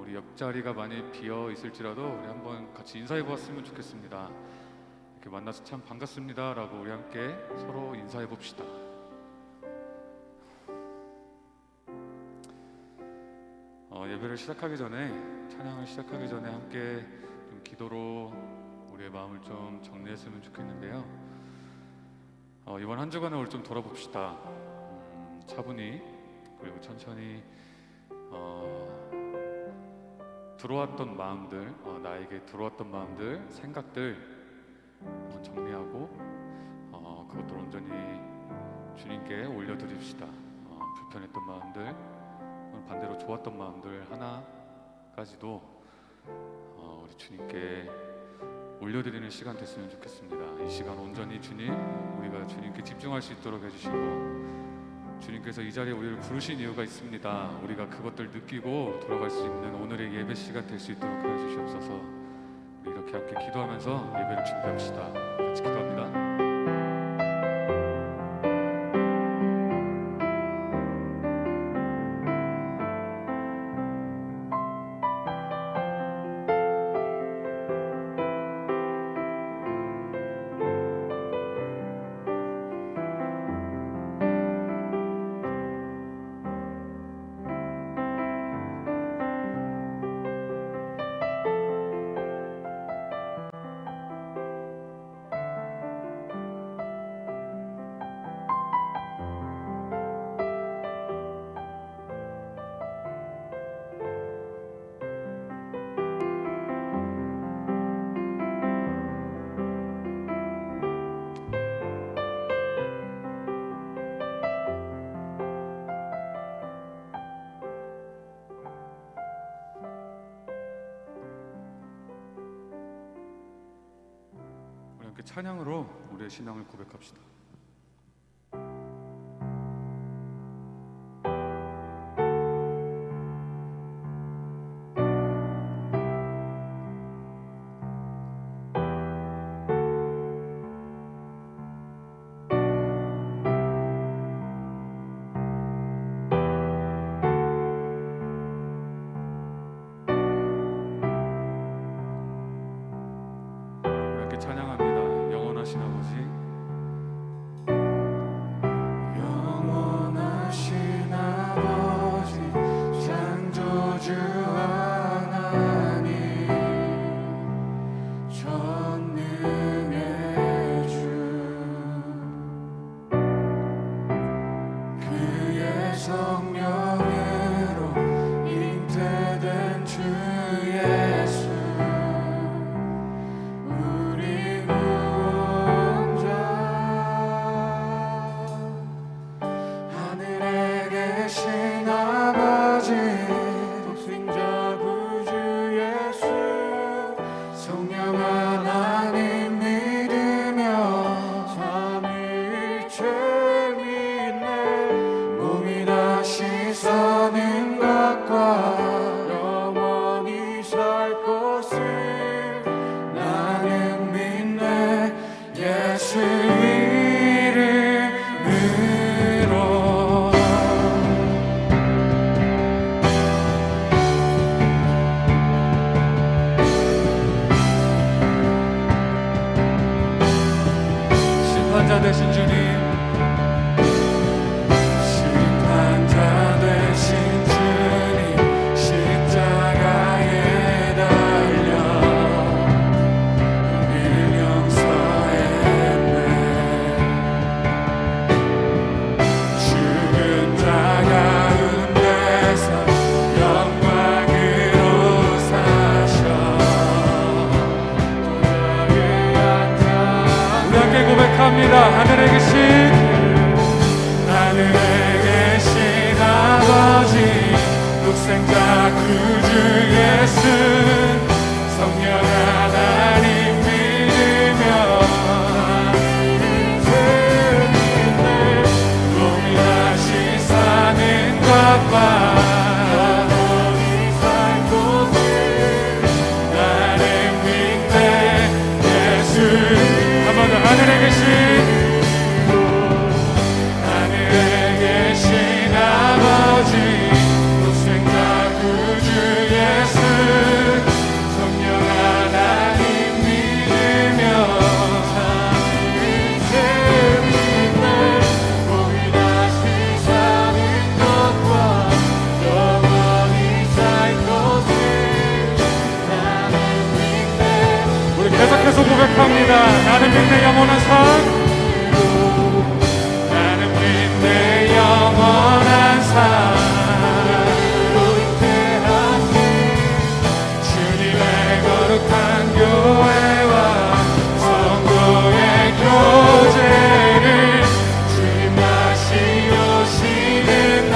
우리 옆자리가 많이 비어 있을지라도 우리 한번 같이 인사해 보았으면 좋겠습니다. 이렇게 만나서 참 반갑습니다 라고 우리 함께 서로 인사해 봅시다. 예배를 시작하기 전에, 찬양을 시작하기 전에 함께 좀 기도로 우리의 마음을 좀 정리했으면 좋겠는데요. 이번 한 주간을 우리 좀 돌아봅시다. 차분히 그리고 천천히 들어왔던 마음들, 나에게 들어왔던 마음들, 생각들 한번 정리하고 그것들 온전히 주님께 올려드립시다. 불편했던 마음들, 반대로 좋았던 마음들 하나까지도 우리 주님께 올려드리는 시간 됐으면 좋겠습니다. 이 시간 온전히 우리가 주님께 집중할 수 있도록 해주시고, 주님께서 이 자리에 우리를 부르신 이유가 있습니다. 우리가 그것들 느끼고 돌아갈 수 있는 오늘의 예배 시간 될 수 있도록 해주시옵소서. 우리 이렇게 함께 기도하면서 예배를 준비합시다. 같이 기도합니다. 찬양으로 우리의 신앙을 고백합시다. 이렇게 찬양합니다. 영원하신 아버지, 영원하신 아버지, 창조주 하나님, 전능의 주, 그의 성령으로 잉태된 주 예수, 사는 것과 영원히 살 것을 나는 믿네. 예수 이름으로. 심판자 되신 주님, 하늘에 계신 아버지, 독생자 구주 예수, 성령 하나님 믿으며 몸이 다시 사는 것과 영원히 살 곳을 나는 믿네. 예수. 한번 더. 하늘에 계신 아버지, 독생자 구주 예수, 믿네 영원한 삶 나는 믿네 영원한 삶 주님의 거룩한 교회와 성도의 교제를 주님 다시 오시는 날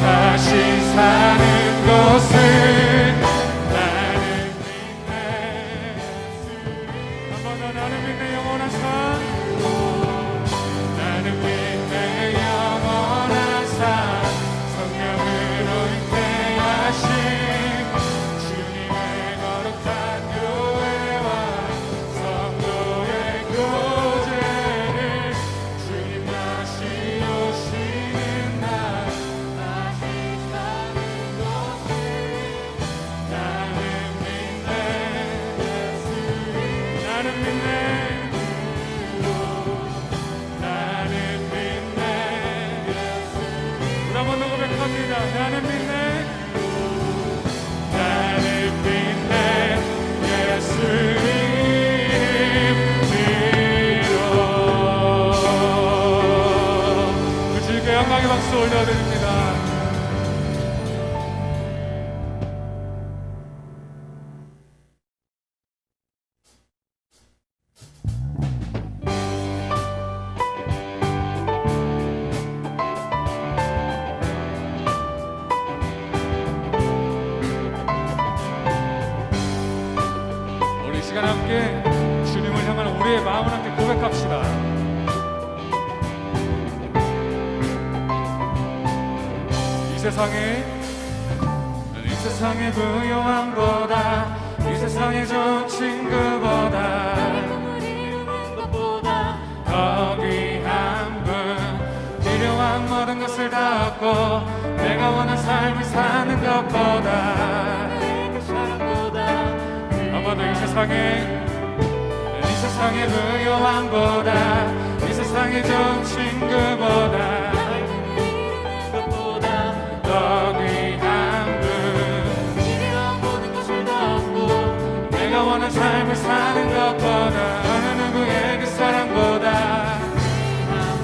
다시 사는 것을 나는 믿네. 한 번 더 나는 믿네 영원한 삶 나는 믿네 영원한 삶 성령으로 잉태하신 주님의 거룩한 교회와 성도의 교제를 주님 다시 오시는 날 다시 사는 것을 나는 믿네 나는 믿네 나는 믿네 우리 한번 더 고백합니다. 나는 믿네 나는 믿네 예수님 믿어 그 주님께 영광의 박수 올려드립니다. 우리 이 시간 함께 주님을 향한 우리의 마음을 함께 고백합시다. 이 세상의 부요함보다 이 세상의 좋은 친구보다 더 귀한 분 필요한 모든 것을 다 얻고 내가 원하는 삶을 사는 것보다 아마도 이 세상의 부요함보다 이 세상의 좋은 친구보다 더 귀한 분 내가 원하는 삶을 사는 것보다 어느 누구의 그 사랑보다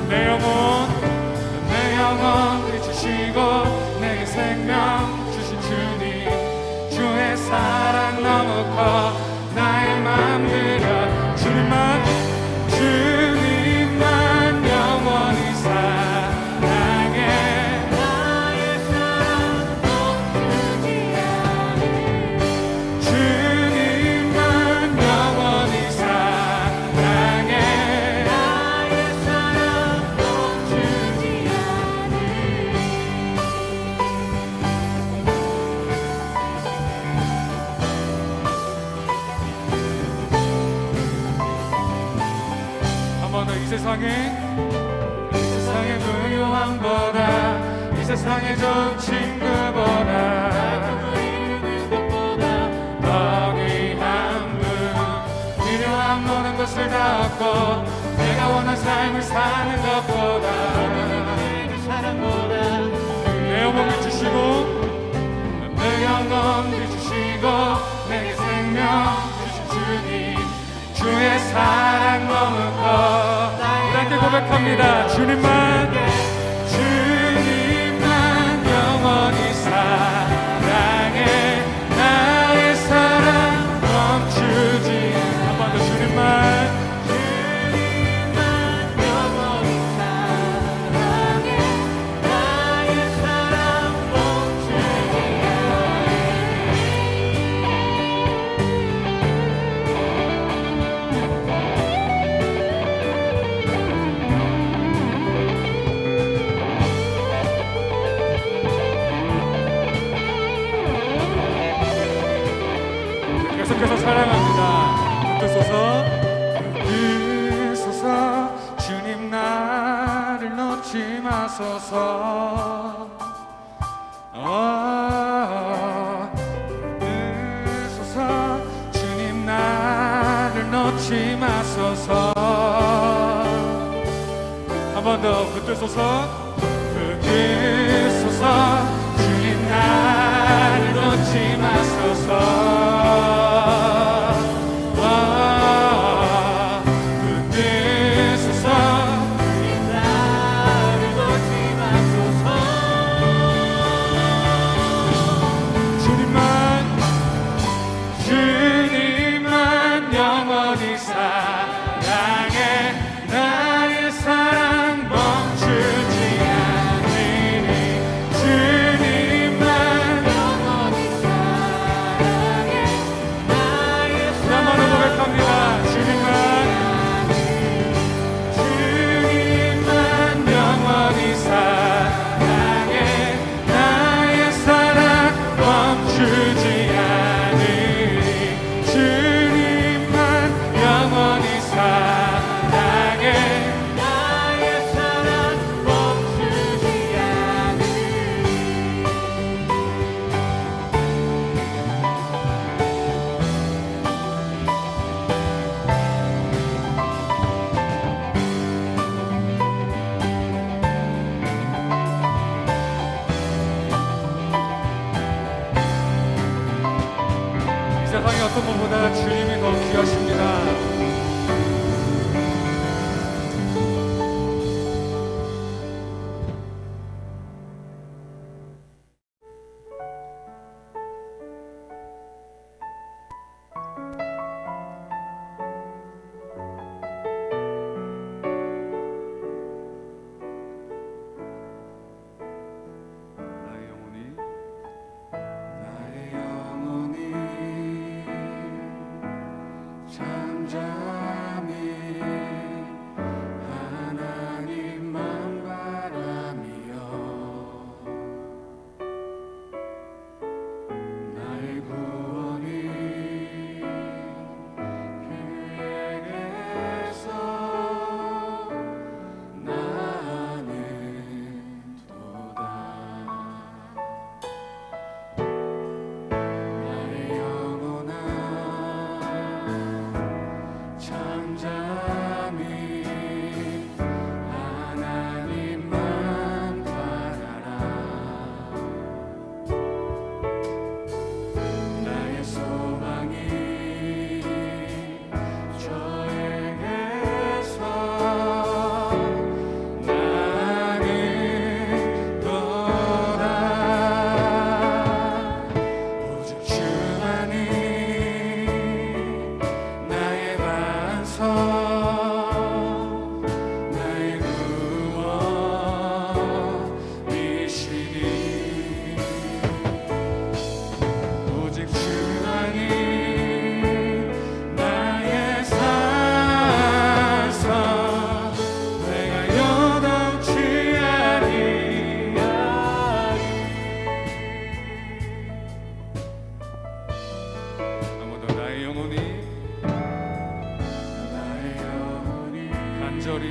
내 영혼 비추시고 내게 생명 주신 주님 주의 사랑 너무 커 나의 맘 들여 주님만 영원히 사랑해 나의 사랑 멈추지 않을 주님만 영원히 사랑해 나의 사랑 멈추지 이 세상의 부요함보다 이 세상의 좋은 친구보다 더 귀한 분 필요한 모든 것을 다 얻고 내가 원하는 삶을 사는 것보다 내 영혼 비추시고 내 영혼 비추시고 내게 생명 주신 주님 주의 사랑 너무 커 함께 고백합니다. 주님만 영원히 사랑해 나의 사랑 멈추지 한 번 더 주님만 영원히 사랑해 나의 사랑 멈추지 계속해서 사랑합니다. 붙드소서 주님 나를 놓지 마소서 붙드소서 주님 나를 놓지 마소서 한 번 더 붙드소서 주님 나를 놓지 마소서 세상의 어떤 것보다 주님이 더 귀하십니다. 나의 영혼이 잠잠히 하나님만 바라며 나의 구원이 그에게서 나는 도다. 나의 영혼아 잠잠히 하나님만 바라라. 나의 소망이 저에게서 나는 떠나 오직 주만이 나의 반석 나의 구원이시니 오직 주만이 나의 산성 내가 여동치 아니하리. 아무도 나의 영혼이 나의 영혼이 간절히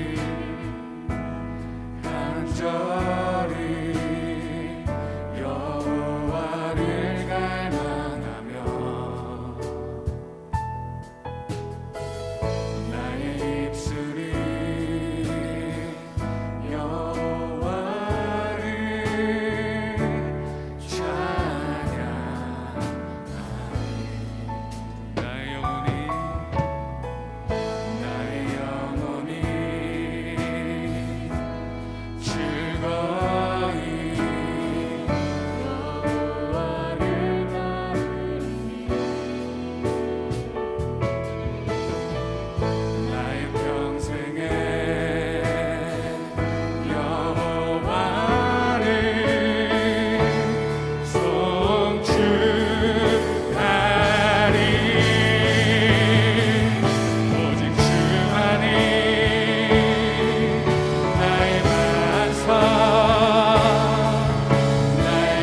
여호와를 갈망하며 나의 입술이 여호와를 찬양하리. 나의 영혼이 즐거이 여호와를 나누니 나의 평생에 여호와를 송축하리. 오직 주만이 나의 반석 나의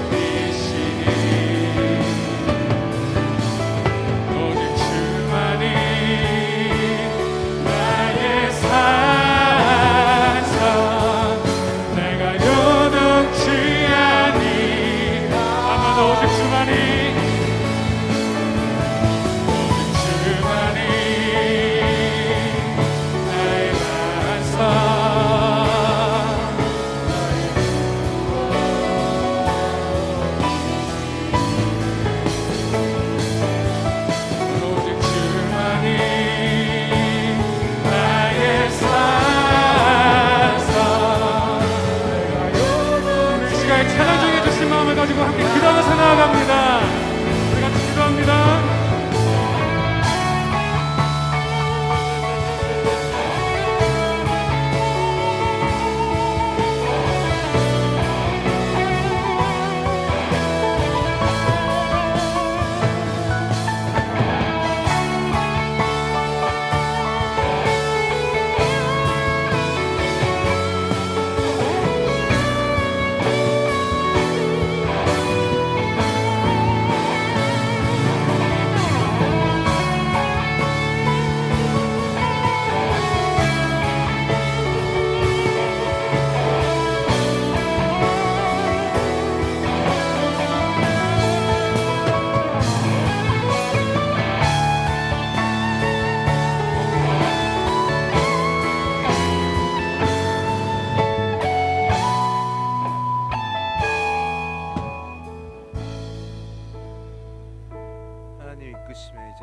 구원이시니 오직 주만이 나의 산성 내가 여동치 아니하리. 아마도 오직 주만이 나의 반석 오직 주만이 나의 산성 내가 우리 시간에 찬양 중에 주신 마음을 가지고 함께 기도하면서 나아갑니다. 우리 같이 기도합니다.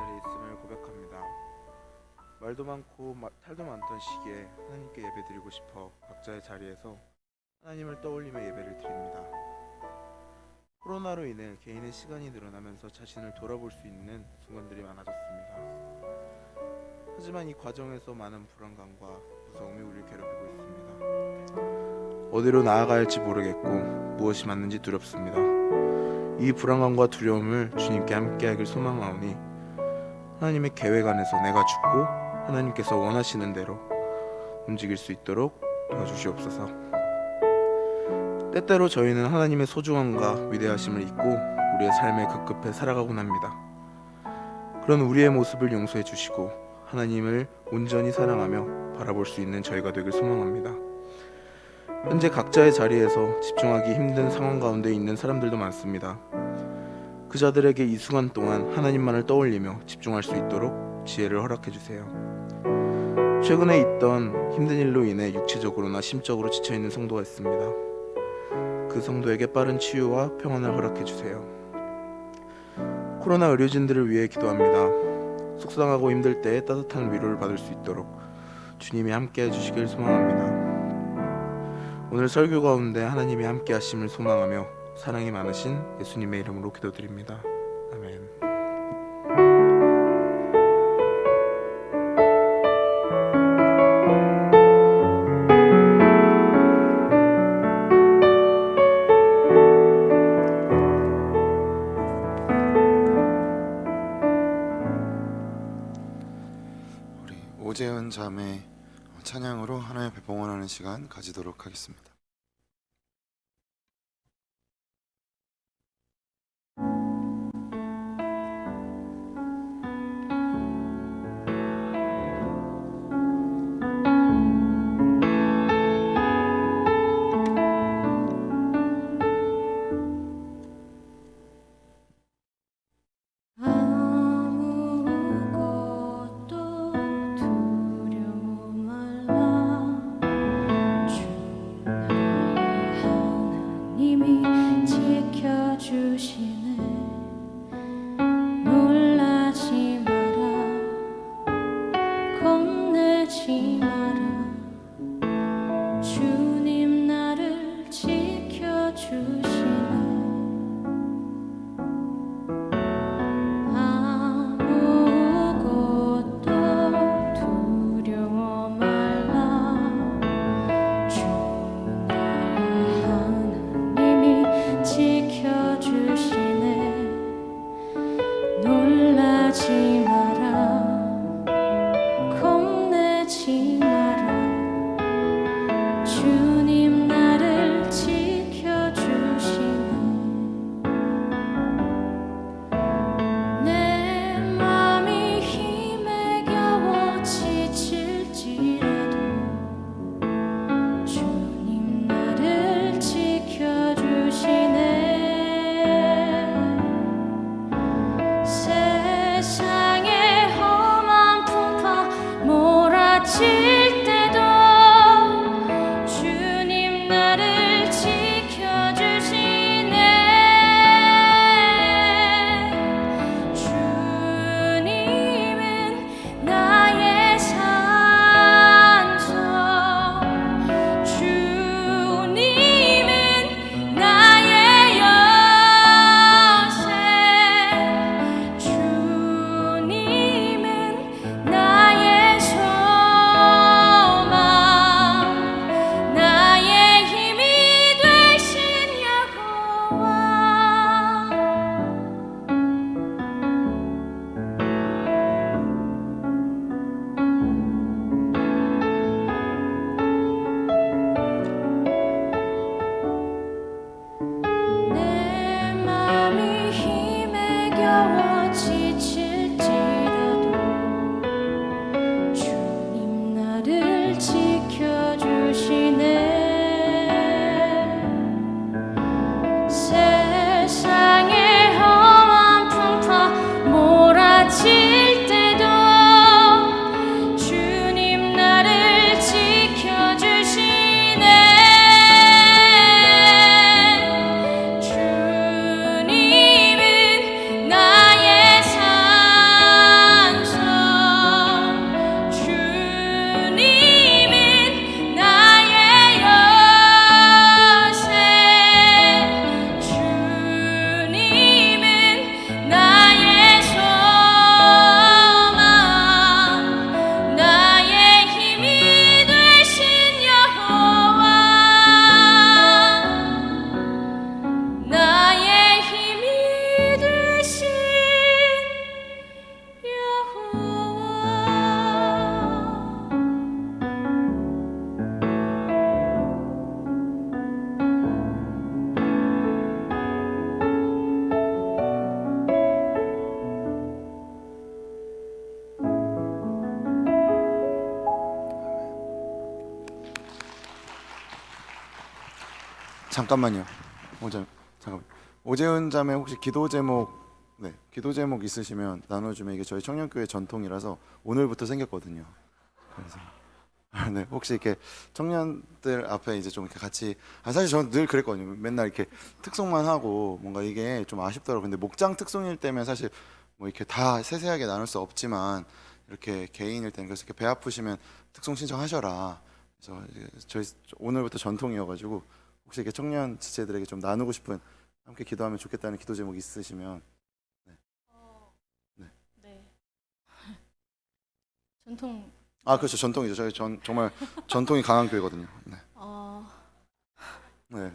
자리에 있음을 고백합니다. 말도 많고 탈도 많던 시기에 하나님께 예배드리고 싶어 각자의 자리에서 하나님을 떠올리며 예배를 드립니다. 코로나로 인해 개인의 시간이 늘어나면서 자신을 돌아볼 수 있는 순간들이 많아졌습니다. 하지만 이 과정에서 많은 불안감과 무서움이 우리를 괴롭히고 있습니다. 어디로 나아가야 할지 모르겠고 무엇이 맞는지 두렵습니다. 이 불안감과 두려움을 주님께 함께하길 소망하오니 하나님의 계획 안에서 내가 죽고 하나님께서 원하시는 대로 움직일 수 있도록 도와주시옵소서. 때때로 저희는 하나님의 소중함과 위대하심을 잊고 우리의 삶에 급급해 살아가곤 합니다. 그런 우리의 모습을 용서해 주시고 하나님을 온전히 사랑하며 바라볼 수 있는 저희가 되길 소망합니다. 현재 각자의 자리에서 집중하기 힘든 상황 가운데 있는 사람들도 많습니다. 그 자들에게 이 순간 동안 하나님만을 떠올리며 집중할 수 있도록 지혜를 허락해 주세요. 최근에 있던 힘든 일로 인해 육체적으로나 심적으로 지쳐있는 성도가 있습니다. 그 성도에게 빠른 치유와 평안을 허락해 주세요. 코로나 의료진들을 위해 기도합니다. 속상하고 힘들 때 따뜻한 위로를 받을 수 있도록 주님이 함께 해주시길 소망합니다. 오늘 설교 가운데 하나님이 함께 하심을 소망하며 사랑이 많으신 예수님의 이름으로 기도드립니다. 아멘. 우리 오재은 자매 찬양으로 하나님 앞에 봉헌하는 시간 가지도록 하겠습니다. 잠깐만요. 잠깐만. 오재훈 자매 혹시 기도 제목 기도 제목 있으시면 나눠주면 이게 저희 청년교회 전통이라서 오늘부터 생겼거든요. 그래서 네, 혹시 이렇게 청년들 앞에 이제 좀 이렇게 같이 사실 저는 늘 그랬거든요. 맨날 이렇게 특송만 하고 뭔가 이게 좀 아쉽더라고요. 근데 목장 특송일 때면 사실 뭐 이렇게 다 세세하게 나눌 수 없지만 이렇게 개인일 때는 그래서 이렇게 배 아프시면 특송 신청하셔라. 그래서 이제 저희 오늘부터 전통이어가지고 혹시 이렇게 청년 지체들에게 좀 나누고 싶은 함께 기도하면 좋겠다는 기도 제목 있으시면 네. 네. 전통 그렇죠. 전통이죠. 저희 정말 전통이 강한 교회거든요. 네. 네.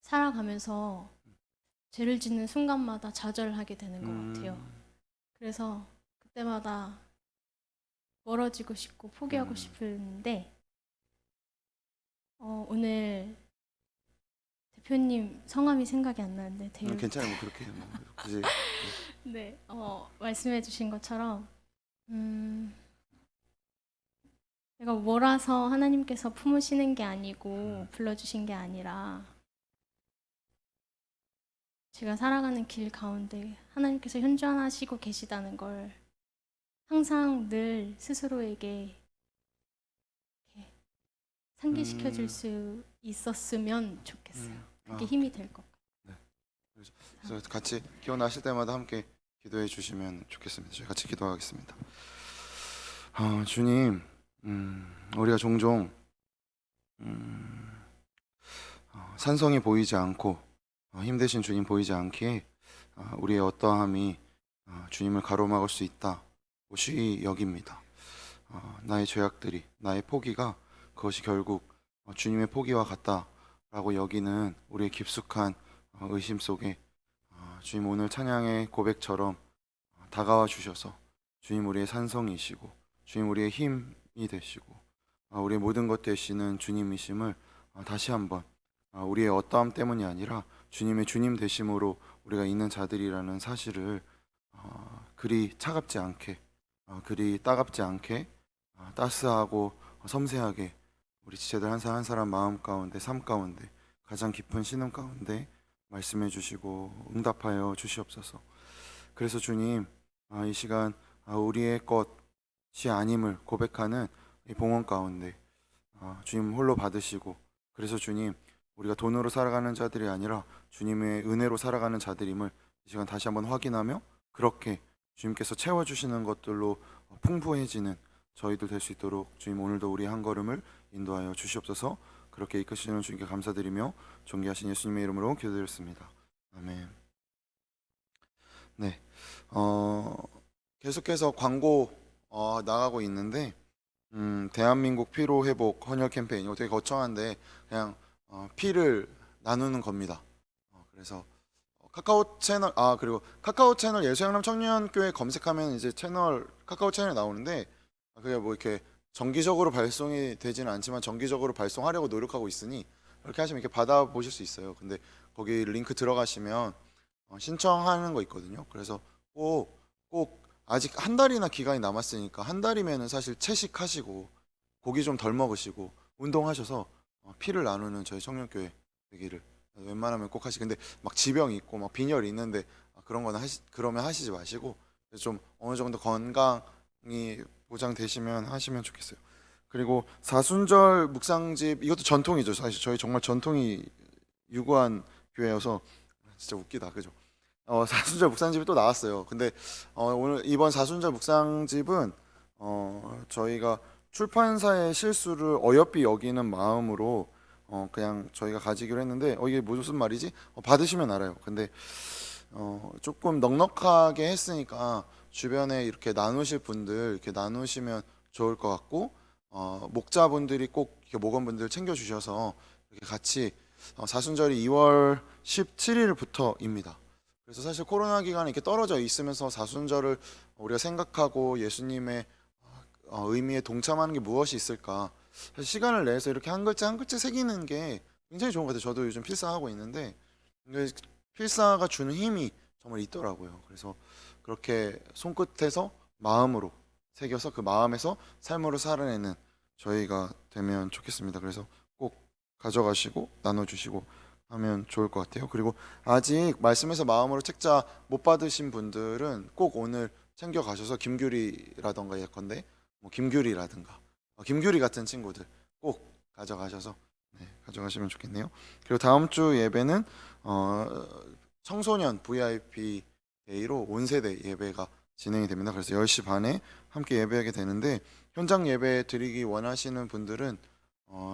살아가면서 죄를 짓는 순간마다 좌절하게 되는 것 같아요. 그래서 그때마다 멀어지고 싶고 포기하고 싶은데 오늘 대표님 성함이 생각이 안 나는데 괜찮아요. 뭐 그렇게 뭐 굳이 네, 말씀해 주신 것처럼 내가 몰아서 하나님께서 품으시는 게 아니고 불러주신 게 아니라 제가 살아가는 길 가운데 하나님께서 현존하시고 계시다는 걸 항상 늘 스스로에게 이렇게 상기시켜 줄 수 있었으면 좋겠어요. 그게 힘이 될 것 같아요. 그래서 같이 기억나실 때마다 함께 기도해 주시면 좋겠습니다. 저희 같이 기도하겠습니다. 주님, 우리가 종종 산성이 보이지 않고 힘드신 주님 보이지 않기에 우리의 어떠함이 주님을 가로막을 수 있다 쉬이 여깁니다. 나의 죄악들이, 나의 포기가 그것이 결국 주님의 포기와 같다라고 여기는 우리의 깊숙한 의심 속에 주님 오늘 찬양의 고백처럼 다가와 주셔서 주님 우리의 산성이시고 주님 우리의 힘이 되시고 우리의 모든 것 되시는 주님이심을 다시 한번 우리의 어떠함 때문이 아니라 주님의 주님 되심으로 우리가 있는 자들이라는 사실을 그리 차갑지 않게 그리 따갑지 않게 따스하고 섬세하게 우리 지체들 한 사람 한 사람 마음 가운데 삶 가운데 가장 깊은 신음 가운데 말씀해 주시고 응답하여 주시옵소서. 그래서 주님 이 시간 우리의 것이 아님을 고백하는 이 봉헌 가운데 주님 홀로 받으시고 그래서 주님 우리가 돈으로 살아가는 자들이 아니라 주님의 은혜로 살아가는 자들임을 이 시간 다시 한번 확인하며 그렇게 주님께서 채워주시는 것들로 풍부해지는 저희도 될 수 있도록 주님 오늘도 우리 한 걸음을 인도하여 주시옵소서. 그렇게 이끄시는 주님께 감사드리며 존귀하신 예수님의 이름으로 기도드렸습니다. 아멘. 네, 계속해서 광고 나가고 있는데 대한민국 피로회복 헌혈 캠페인 이거 되게 거창한데 그냥 피를 나누는 겁니다. 그래서 카카오 채널 그리고 카카오 채널 예수양남 청년교회 검색하면 이제 채널 카카오 채널 나오는데 그게 뭐 이렇게 정기적으로 발송이 되지는 않지만 정기적으로 발송하려고 노력하고 있으니 이렇게 하시면 이렇게 받아보실 수 있어요. 근데 거기 링크 들어가시면 신청하는 거 있거든요. 그래서 꼭 아직 한 달이나 기간이 남았으니까 한 달이면은 사실 채식하시고 고기 좀 덜 먹으시고 운동하셔서 피를 나누는 저희 청년교회 되기를 웬만하면 꼭 하시. 근데 막 지병이 있고 막 빈혈이 있는데 그런 거는 그러면 하시지 마시고 좀 어느 정도 건강이 보장되시면 하시면 좋겠어요. 그리고 사순절 묵상집 이것도 전통이죠. 사실 저희 정말 전통이 유구한 교회여서 진짜 웃기다, 그죠? 사순절 묵상집이 또 나왔어요. 근데 오늘 이번 사순절 묵상집은 저희가 출판사의 실수를 어여삐 여기는 마음으로 그냥 저희가 가지기로 했는데 이게 무슨 말이지? 받으시면 알아요. 근데 조금 넉넉하게 했으니까 주변에 이렇게 나누실 분들 이렇게 나누시면 좋을 것 같고 목자분들이 꼭 이렇게 목원분들 챙겨주셔서 이렇게 같이 사순절이 2월 17일부터입니다. 그래서 사실 코로나 기간에 이렇게 떨어져 있으면서 사순절을 우리가 생각하고 예수님의 의미에 동참하는 게 무엇이 있을까? 사실 시간을 내서 이렇게 한 글자 한 글자 새기는 게 굉장히 좋은 것 같아요. 저도 요즘 필사하고 있는데 필사가 주는 힘이 정말 있더라고요. 그래서 그렇게 손끝에서 마음으로 새겨서 그 마음에서 삶으로 살아내는 저희가 되면 좋겠습니다. 그래서 꼭 가져가시고 나눠주시고 하면 좋을 것 같아요. 그리고 아직 말씀에서 마음으로 책자 못 받으신 분들은 꼭 오늘 챙겨 가셔서 김규리라던가 예컨대 뭐 김규리라든가 김규리 같은 친구들 꼭 가져가셔서 가져가시면 좋겠네요. 그리고 다음 주 예배는 청소년 VIP 데이로 온세대 예배가 진행이 됩니다. 그래서 10시 반에 함께 예배하게 되는데 현장 예배 드리기 원하시는 분들은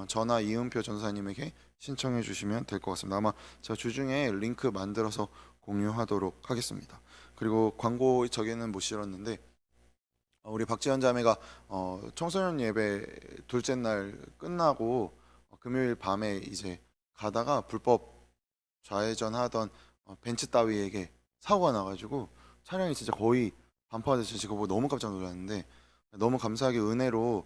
저나 이은표 전사님에게 신청해 주시면 될 것 같습니다. 아마 제가 주중에 링크 만들어서 공유하도록 하겠습니다. 그리고 광고 저기는 못 실었는데 우리 박지현 자매가 청소년 예배 둘째 날 끝나고 금요일 밤에 이제 가다가 불법 좌회전하던 벤츠 따위에게 사고가 나가지고 차량이 진짜 거의 반파돼서 제가 보고 너무 깜짝 놀랐는데 너무 감사하게 은혜로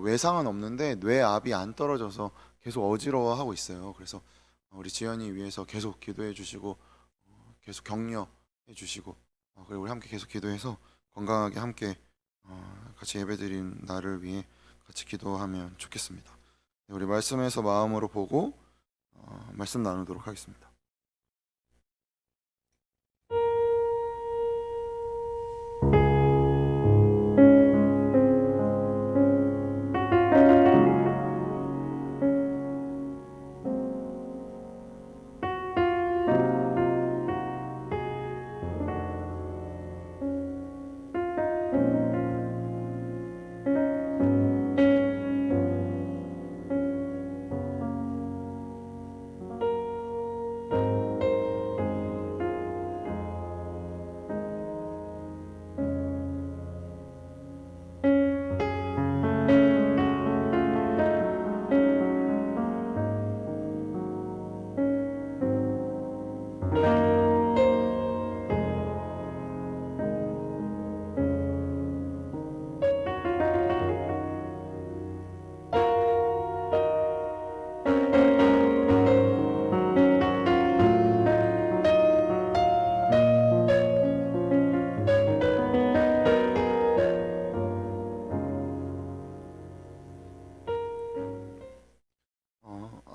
외상은 없는데 뇌압이 안 떨어져서 계속 어지러워하고 있어요. 그래서 우리 지연이 위해서 계속 기도해 주시고 계속 격려해 주시고 그리고 우리 함께 계속 기도해서 건강하게 함께 같이 예배드린 나를 위해 같이 기도하면 좋겠습니다. 우리 말씀에서 마음으로 보고 말씀 나누도록 하겠습니다.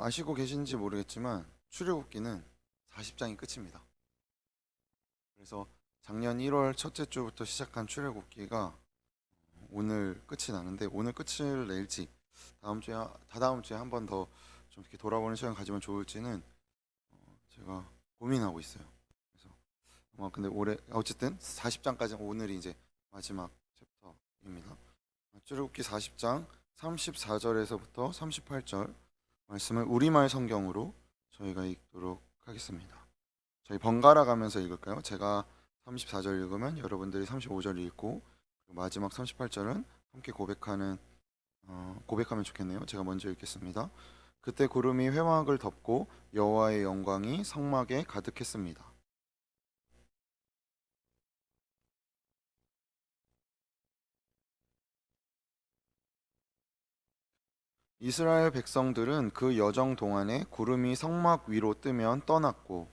아시고 계신지 모르겠지만 출애굽기는 40장이 끝입니다. 그래서 작년 1월 첫째 주부터 시작한 출애굽기가 오늘 끝이 나는데 오늘 끝을 낼지 다다음 주에 한 번 더 좀 이렇게 돌아보는 시간 가지면 좋을지는 제가 고민하고 있어요. 그래서 근데 올해 어쨌든 40장까지는 오늘이 이제 마지막 챕터입니다. 출애굽기 40장 34절에서부터 38절 말씀을 우리말 성경으로 저희가 읽도록 하겠습니다. 저희 번갈아 가면서 읽을까요? 제가 34절 읽으면 여러분들이 35절 읽고 마지막 38절은 함께 고백하면 좋겠네요. 제가 먼저 읽겠습니다. 그때 구름이 회막을 덮고 여호와의 영광이 성막에 가득했습니다. 이스라엘 백성들은 그 여정 동안에 구름이 성막 위로 뜨면 떠났고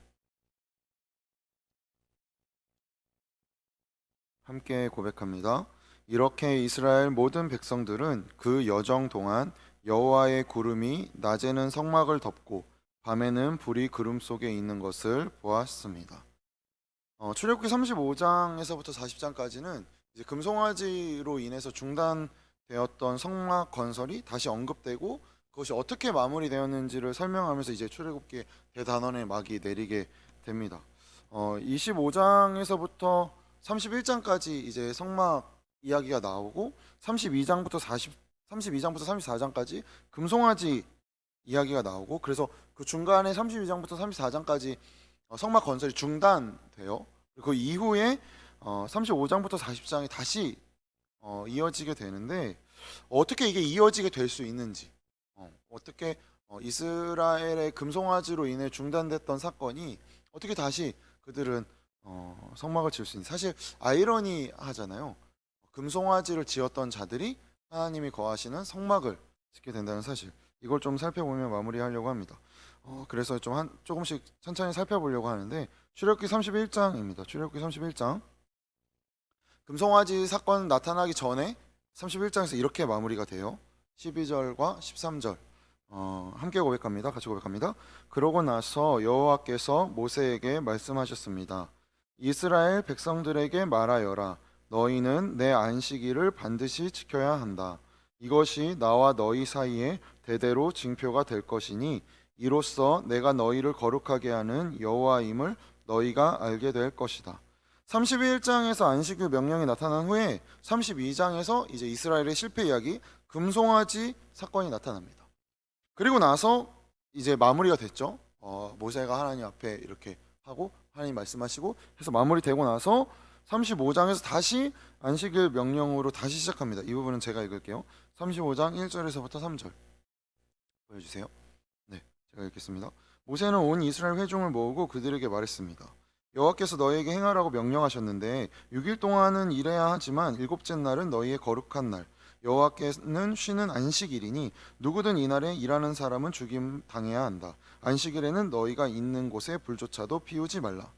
함께 고백합니다. 이렇게 이스라엘 모든 백성들은 그 여정 동안 여호와의 구름이 낮에는 성막을 덮고 밤에는 불이 구름 속에 있는 것을 보았습니다. 출애굽기 35장에서부터 40장까지는 이제 금송아지로 인해서 중단되었던 성막 건설이 다시 언급되고 그것이 어떻게 마무리되었는지를 설명하면서 이제 출애굽기 대단원의 막이 내리게 됩니다. 25장에서부터 31장까지 이제 성막 이야기가 나오고 32장부터 34장까지 금송아지 이야기가 나오고 그래서 그 중간에 32장부터 34장까지 성막 건설이 중단돼요. 그 이후에 35장부터 40장이 다시 이어지게 되는데 어떻게 이게 이어지게 될 수 있는지 어떻게 이스라엘의 금송아지로 인해 중단됐던 사건이 어떻게 다시 그들은 성막을 지을 수 있는지 사실 아이러니하잖아요. 금송아지를 지었던 자들이 하나님이 거하시는 성막을 짓게 된다는 사실 이걸 좀 살펴보며 마무리하려고 합니다. 그래서 조금씩 천천히 살펴보려고 하는데 출애굽기 31장입니다. 출애굽기 31장 금송아지 사건 나타나기 전에 31장에서 이렇게 마무리가 돼요. 12절과 13절 함께 고백합니다. 같이 고백합니다. 그러고 나서 여호와께서 모세에게 말씀하셨습니다. 이스라엘 백성들에게 말하여라. 너희는 내 안식일을 반드시 지켜야 한다. 이것이 나와 너희 사이에 대대로 징표가 될 것이니 이로써 내가 너희를 거룩하게 하는 여호와임을 너희가 알게 될 것이다. 31장에서 안식일 명령이 나타난 후에 32장에서 이제 이스라엘의 실패 이야기, 금송아지 사건이 나타납니다. 그리고 나서 이제 마무리가 됐죠. 모세가 하나님 앞에 이렇게 하고 하나님 말씀하시고 해서 마무리되고 나서 35장에서 다시 안식일 명령으로 다시 시작합니다. 이 부분은 제가 읽을게요. 35장 1절에서부터 3절 보여주세요. 네, 제가 읽겠습니다. 모세는 온 이스라엘 회중을 모으고 그들에게 말했습니다. 여호와께서 너희에게 행하라고 명령하셨는데 6일 동안은 일해야 하지만 일곱째 날은 너희의 거룩한 날, 여호와께는 쉬는 안식일이니 누구든 이날에 일하는 사람은 죽임 당해야 한다. 안식일에는 너희가 있는 곳에 불조차도 피우지 말라.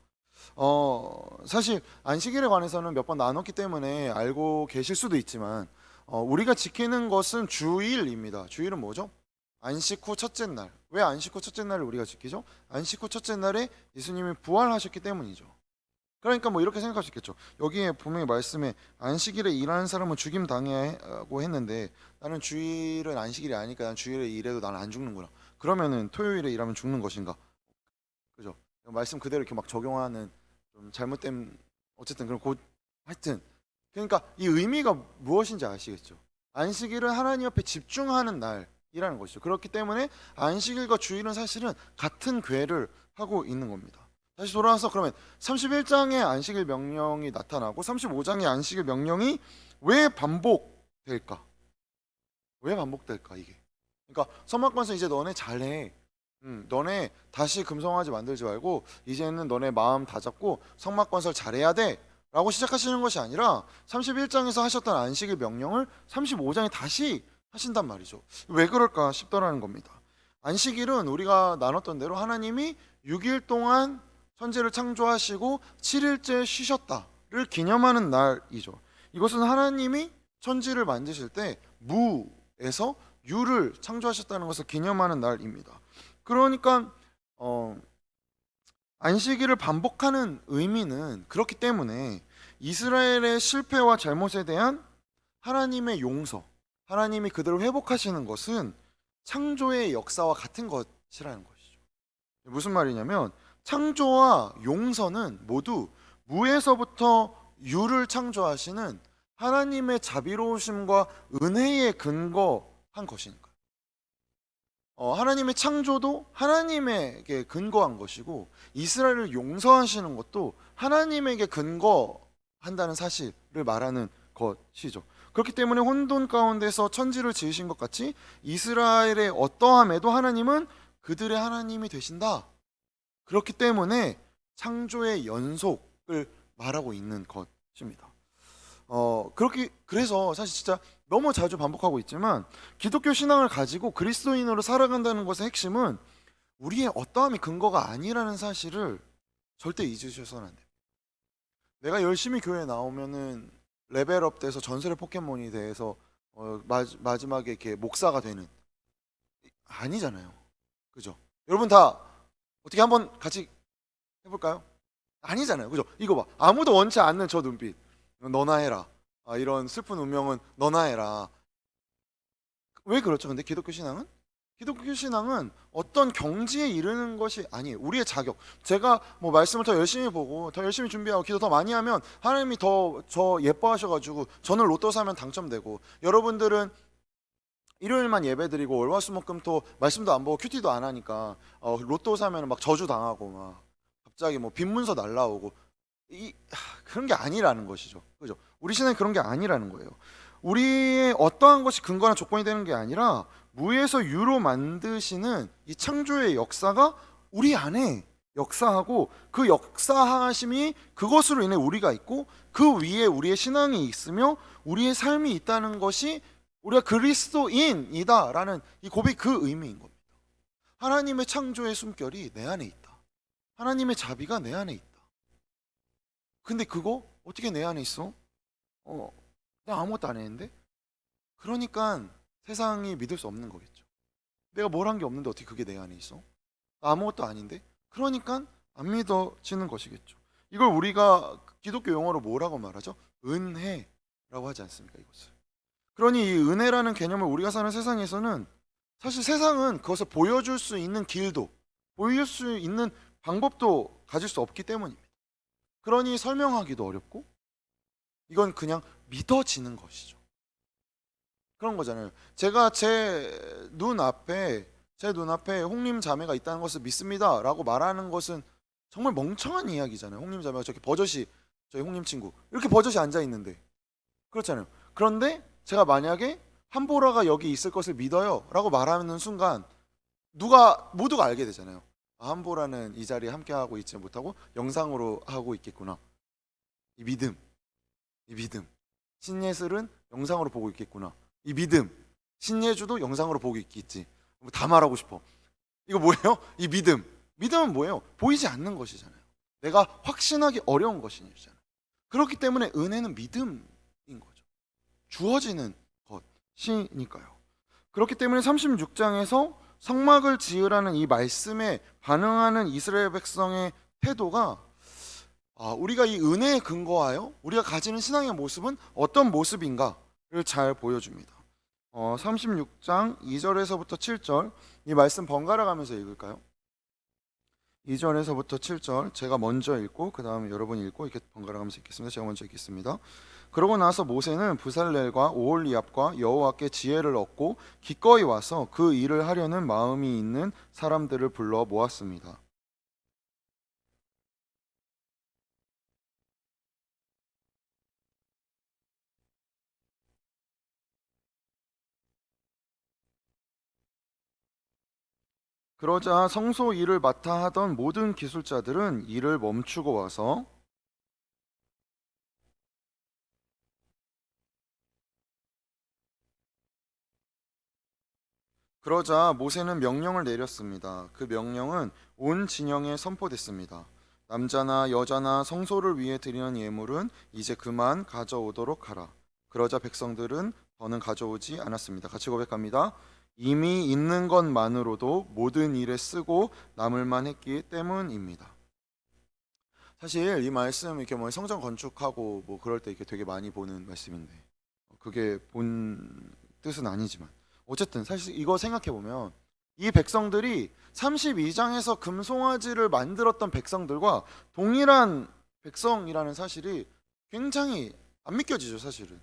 사실 안식일에 관해서는 몇 번 나눴기 때문에 알고 계실 수도 있지만 우리가 지키는 것은 주일입니다. 주일은 뭐죠? 안식 후 첫째 날. 왜 안식 후 첫째 날을 우리가 지키죠? 안식 후 첫째 날에 예수님이 부활하셨기 때문이죠. 그러니까 뭐 이렇게 생각할 수 있겠죠. 여기에 분명히 말씀에 안식일에 일하는 사람은 죽임 당해야 하고 했는데 나는 주일은 안식일이 아니니까 난 주일에 일해도 나는 안 죽는구나. 그러면은 토요일에 일하면 죽는 것인가? 그죠? 말씀 그대로 이렇게 막 적용하는 좀 잘못된 어쨌든 그런 하여튼 그러니까 이 의미가 무엇인지 아시겠죠? 안식일은 하나님 앞에 집중하는 날이라는 것이죠. 그렇기 때문에 안식일과 주일은 사실은 같은 궤를 하고 있는 겁니다. 다시 돌아와서 그러면 31장의 안식일 명령이 나타나고 35장의 안식일 명령이 왜 반복될까? 왜 반복될까 이게? 그러니까 선악관서 이제 너네 잘해. 너네 다시 금송아지 만들지 말고 이제는 너네 마음 다잡고 성막건설 잘해야 돼 라고 시작하시는 것이 아니라 31장에서 하셨던 안식일 명령을 35장에 다시 하신단 말이죠. 왜 그럴까 싶더라는 겁니다. 안식일은 우리가 나눴던 대로 하나님이 6일 동안 천지를 창조하시고 7일째 쉬셨다를 기념하는 날이죠. 이것은 하나님이 천지를 만드실 때 무에서 유를 창조하셨다는 것을 기념하는 날입니다. 그러니까 안식일을 반복하는 의미는 그렇기 때문에 이스라엘의 실패와 잘못에 대한 하나님의 용서, 하나님이 그들을 회복하시는 것은 창조의 역사와 같은 것이라는 것이죠. 무슨 말이냐면 창조와 용서는 모두 무에서부터 유를 창조하시는 하나님의 자비로우심과 은혜에 근거한 것이니까. 하나님의 창조도 하나님에게 근거한 것이고 이스라엘을 용서하시는 것도 하나님에게 근거한다는 사실을 말하는 것이죠. 그렇기 때문에 혼돈 가운데서 천지를 지으신 것 같이 이스라엘의 어떠함에도 하나님은 그들의 하나님이 되신다. 그렇기 때문에 창조의 연속을 말하고 있는 것입니다. 그래서 사실 진짜 너무 자주 반복하고 있지만 기독교 신앙을 가지고 그리스도인으로 살아간다는 것의 핵심은 우리의 어떠함이 근거가 아니라는 사실을 절대 잊으셔서는 안 돼요. 내가 열심히 교회에 나오면은 레벨업 돼서 전설의 포켓몬이 돼서 마지막에 이렇게 목사가 되는 아니잖아요. 그죠? 여러분 다 어떻게 한번 같이 해볼까요? 아니잖아요. 그죠? 이거 봐. 아무도 원치 않는 저 눈빛. 너나 해라. 이런 슬픈 운명은 너나 해라. 왜 그렇죠? 근데 기독교 신앙은 어떤 경지에 이르는 것이 아니에요. 우리의 자격. 제가 뭐 말씀을 더 열심히 보고 더 열심히 준비하고 기도 더 많이 하면 하나님이 더 저 예뻐하셔가지고 저는 로또 사면 당첨되고 여러분들은 일요일만 예배드리고 월화수목금토 말씀도 안 보고 큐티도 안 하니까 로또 사면 막 저주 당하고 막 갑자기 뭐 빈문서 날라오고 그런 게 아니라는 것이죠. 그죠? 우리 신앙이 그런 게 아니라는 거예요. 우리의 어떠한 것이 근거나 조건이 되는 게 아니라 무에서 유로 만드시는 이 창조의 역사가 우리 안에 역사하고 그 역사하심이 그것으로 인해 우리가 있고 그 위에 우리의 신앙이 있으며 우리의 삶이 있다는 것이 우리가 그리스도인이다라는 이 고백 그 의미인 겁니다. 하나님의 창조의 숨결이 내 안에 있다. 하나님의 자비가 내 안에 있다. 근데 그거 어떻게 내 안에 있어? 나 아무것도 안 했는데? 그러니까 세상이 믿을 수 없는 거겠죠. 내가 뭘 한 게 없는데 어떻게 그게 내 안에 있어? 나 아무것도 아닌데? 그러니까 안 믿어지는 것이겠죠. 이걸 우리가 기독교 용어로 뭐라고 말하죠? 은혜라고 하지 않습니까? 이것을. 그러니 이 은혜라는 개념을 우리가 사는 세상에서는 사실 세상은 그것을 보여줄 수 있는 길도 보여줄 수 있는 방법도 가질 수 없기 때문입니다. 그러니 설명하기도 어렵고 이건 그냥 믿어지는 것이죠. 그런 거잖아요. 제가 제 눈앞에 홍림 자매가 있다는 것을 믿습니다 라고 말하는 것은 정말 멍청한 이야기잖아요. 홍림 자매가 저렇게 버젓이, 저희 홍림 친구 이렇게 버젓이 앉아 있는데, 그렇잖아요. 그런데 제가 만약에 한보라가 여기 있을 것을 믿어요 라고 말하는 순간 모두가 알게 되잖아요. 아, 한보라는 이 자리에 함께 하고 있지 못하고 영상으로 하고 있겠구나. 이 믿음. 신예슬은 영상으로 보고 있겠구나. 이 믿음. 신예주도 영상으로 보고 있겠지. 다 말하고 싶어. 이거 뭐예요? 이 믿음. 믿음은 뭐예요? 보이지 않는 것이잖아요. 내가 확신하기 어려운 것이잖아요. 그렇기 때문에 은혜는 믿음인 거죠. 주어지는 것이니까요. 그렇기 때문에 36장에서 성막을 지으라는 이 말씀에 반응하는 이스라엘 백성의 태도가 우리가 이 은혜에 근거하여 우리가 가지는 신앙의 모습은 어떤 모습인가를 잘 보여줍니다. 36장 2절에서부터 7절 이 말씀 번갈아 가면서 읽을까요? 2절에서부터 7절 제가 먼저 읽고 그 다음에 여러분이 읽고 이렇게 번갈아 가면서 읽겠습니다. 제가 먼저 읽겠습니다. 그러고 나서 모세는 부살렐과 오홀리압과 여호와께 지혜를 얻고 기꺼이 와서 그 일을 하려는 마음이 있는 사람들을 불러 모았습니다. 그러자 성소 일을 맡아 하던 모든 기술자들은 일을 멈추고 와서 그러자 모세는 명령을 내렸습니다. 그 명령은 온 진영에 선포됐습니다. 남자나 여자나 성소를 위해 드리는 예물은 이제 그만 가져오도록 하라. 그러자 백성들은 더는 가져오지 않았습니다. 같이 고백합니다. 이미 있는 것만으로도 모든 일에 쓰고 남을만 했기 때문입니다. 사실 이 말씀 이렇게 뭐 성전 건축하고 뭐 그럴 때 이렇게 되게 많이 보는 말씀인데 그게 본 뜻은 아니지만 어쨌든 사실 이거 생각해 보면 이 백성들이 32장에서 금송아지를 만들었던 백성들과 동일한 백성이라는 사실이 굉장히 안 믿겨지죠, 사실은.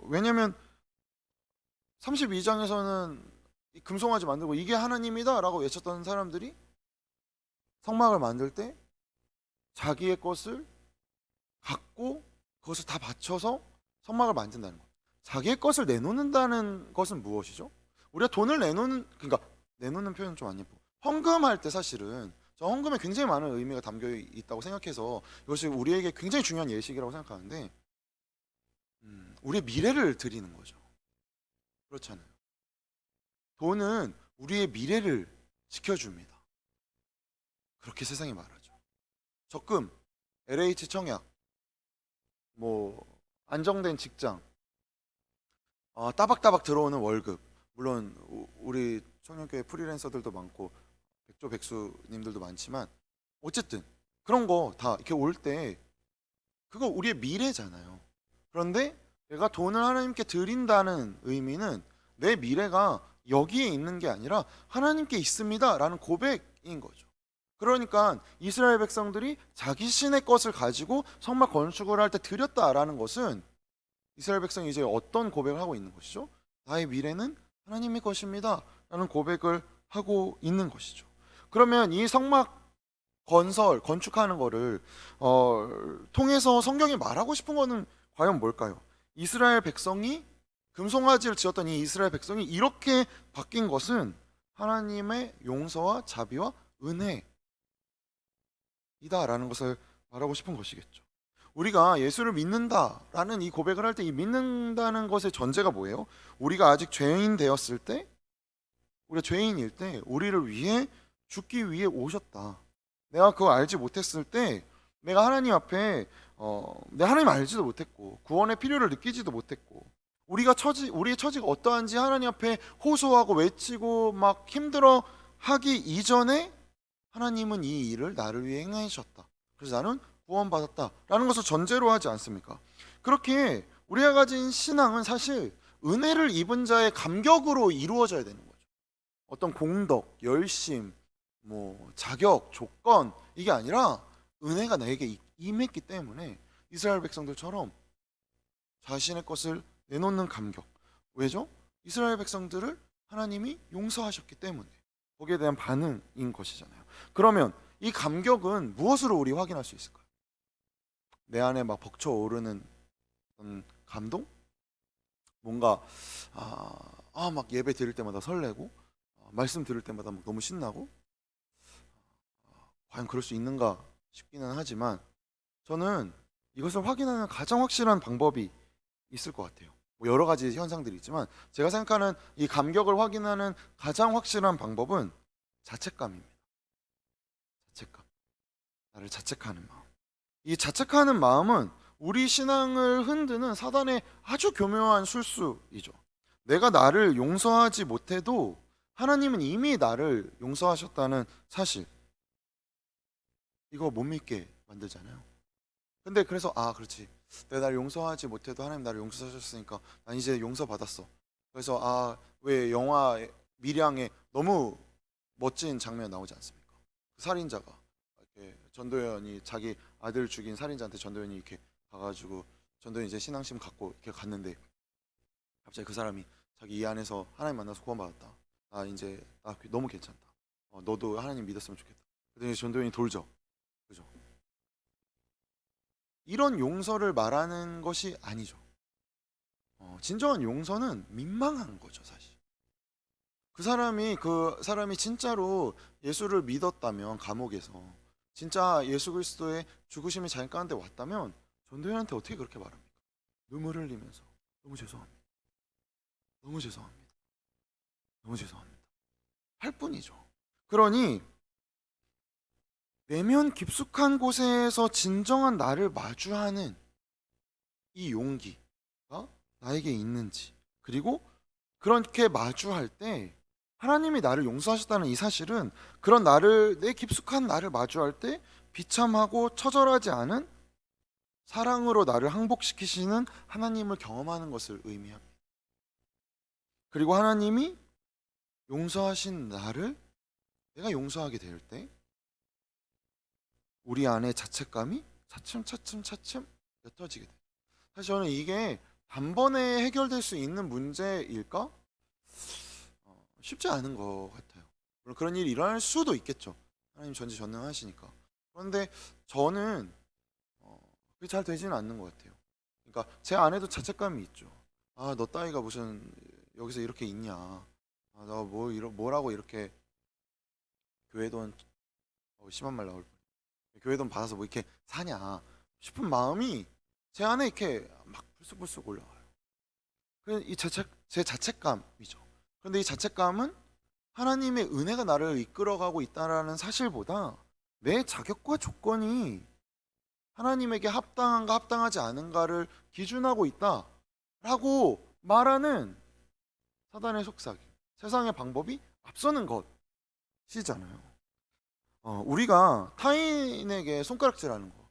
왜냐면 32장에서는 금송아지 만들고 이게 하나님이다 라고 외쳤던 사람들이 성막을 만들 때 자기의 것을 갖고 그것을 다 바쳐서 성막을 만든다는 것. 자기의 것을 내놓는다는 것은 무엇이죠? 우리가 돈을 내놓는 표현은 좀 안 예뻐. 헌금할 때 사실은 저 헌금에 굉장히 많은 의미가 담겨 있다고 생각해서 이것이 우리에게 굉장히 중요한 예식이라고 생각하는데 우리의 미래를 드리는 거죠. 그렇잖아요. 돈은 우리의 미래를 지켜줍니다. 그렇게 세상이 말하죠. 적금, LH 청약, 뭐 안정된 직장, 따박따박 들어오는 월급. 물론 우리 청년교회 프리랜서들도 많고 백조 백수님들도 많지만 어쨌든 그런 거 다 이렇게 올 때 그거 우리의 미래잖아요. 그런데 내가 돈을 하나님께 드린다는 의미는 내 미래가 여기에 있는 게 아니라 하나님께 있습니다 라는 고백인 거죠. 그러니까 이스라엘 백성들이 자기 신의 것을 가지고 성막 건축을 할 때 드렸다라는 것은 이스라엘 백성이 이제 어떤 고백을 하고 있는 것이죠? 나의 미래는 하나님의 것입니다 라는 고백을 하고 있는 것이죠. 그러면 이 성막 건축하는 거를 통해서 성경이 말하고 싶은 거는 과연 뭘까요? 이스라엘 백성이 금송아지를 지었던 이 이스라엘 백성이 이렇게 바뀐 것은 하나님의 용서와 자비와 은혜이다라는 것을 말하고 싶은 것이겠죠. 우리가 예수를 믿는다라는 이 고백을 할 때 이 믿는다는 것의 전제가 뭐예요? 우리가 아직 죄인 되었을 때, 우리가 죄인일 때 우리를 위해 죽기 위해 오셨다. 내가 그거 알지 못했을 때 내가 하나님 앞에 내가 하나님 알지도 못했고 구원의 필요를 느끼지도 못했고 우리의 처지가 어떠한지 하나님 앞에 호소하고 외치고 막 힘들어 하기 이전에 하나님은 이 일을 나를 위해 행하셨다. 그래서 나는 구원받았다라는 것을 전제로 하지 않습니까? 그렇게 우리가 가진 신앙은 사실 은혜를 입은 자의 감격으로 이루어져야 되는 거죠. 어떤 공덕, 열심, 뭐 자격, 조건 이게 아니라 은혜가 나에게 임했기 때문에 이스라엘 백성들처럼 자신의 것을 내놓는 감격. 왜죠? 이스라엘 백성들을 하나님이 용서하셨기 때문에 거기에 대한 반응인 것이잖아요. 그러면 이 감격은 무엇으로 우리 확인할 수 있을까요? 내 안에 막 벅차오르는 감동? 뭔가 막 예배 드릴 때마다 설레고 말씀 들을 때마다 막 너무 신나고 과연 그럴 수 있는가 싶기는 하지만 저는 이것을 확인하는 가장 확실한 방법이 있을 것 같아요. 뭐 여러 가지 현상들이 있지만 제가 생각하는 이 감격을 확인하는 가장 확실한 방법은 자책감입니다. 자책감. 나를 자책하는 마음. 이 자책하는 마음은 우리 신앙을 흔드는 사단의 아주 교묘한 술수이죠. 내가 나를 용서하지 못해도 하나님은 이미 나를 용서하셨다는 사실. 이거 못 믿게 만들잖아요. 근데 그래서 그렇지. 내가 나를 용서하지 못해도 하나님 나를 용서하셨으니까 난 이제 용서받았어. 그래서 왜 영화 미량에 너무 멋진 장면 나오지 않습니까? 그 살인자가 이렇게 전도연이 자기 아들 죽인 살인자한테 전도연이 이렇게 가가지고 전도연이 이제 신앙심 갖고 이렇게 갔는데 갑자기 그 사람이 자기 이 안에서 하나님 만나서 구원받았다. 나 너무 괜찮다. 너도 하나님 믿었으면 좋겠다. 그랬더니 전도연이 돌죠. 그죠? 이런 용서를 말하는 것이 아니죠. 진정한 용서는 민망한 거죠, 사실. 그 사람이 진짜로 예수를 믿었다면 감옥에서 진짜 예수 그리스도의 죽으심이 자기 가운데 왔다면 전도연한테 어떻게 그렇게 말합니까? 눈물 흘리면서 너무 죄송합니다. 너무 죄송합니다. 너무 죄송합니다. 할 뿐이죠. 그러니 내면 깊숙한 곳에서 진정한 나를 마주하는 이 용기가 나에게 있는지, 그리고 그렇게 마주할 때 하나님이 나를 용서하셨다는 이 사실은 그런 내 깊숙한 나를 마주할 때 비참하고 처절하지 않은 사랑으로 나를 항복시키시는 하나님을 경험하는 것을 의미합니다. 그리고 하나님이 용서하신 나를 내가 용서하게 될 때 우리 안에 자책감이 차츰 옅어지게 돼요. 사실 저는 이게 단번에 해결될 수 있는 문제일까? 쉽지 않은 것 같아요. 물론 그런 일이 일어날 수도 있겠죠. 하나님 전지전능하시니까. 그런데 저는 그게 잘 되지는 않는 것 같아요. 그러니까 제 안에도 자책감이 있죠. 너 따위가 무슨 여기서 이렇게 있냐. 너 뭐라고 이렇게 교회 돈 심한 말 나올 뻔. 교회 돈 받아서 뭐 이렇게 사냐 싶은 마음이 제 안에 이렇게 막 불쑥불쑥 올라와요. 제 자책감이죠. 그런데 이 자책감은 하나님의 은혜가 나를 이끌어가고 있다는 사실보다 내 자격과 조건이 하나님에게 합당한가 합당하지 않은가를 기준하고 있다라고 말하는 사단의 속삭임, 세상의 방법이 앞서는 것이잖아요. 우리가 타인에게 손가락질하는 거,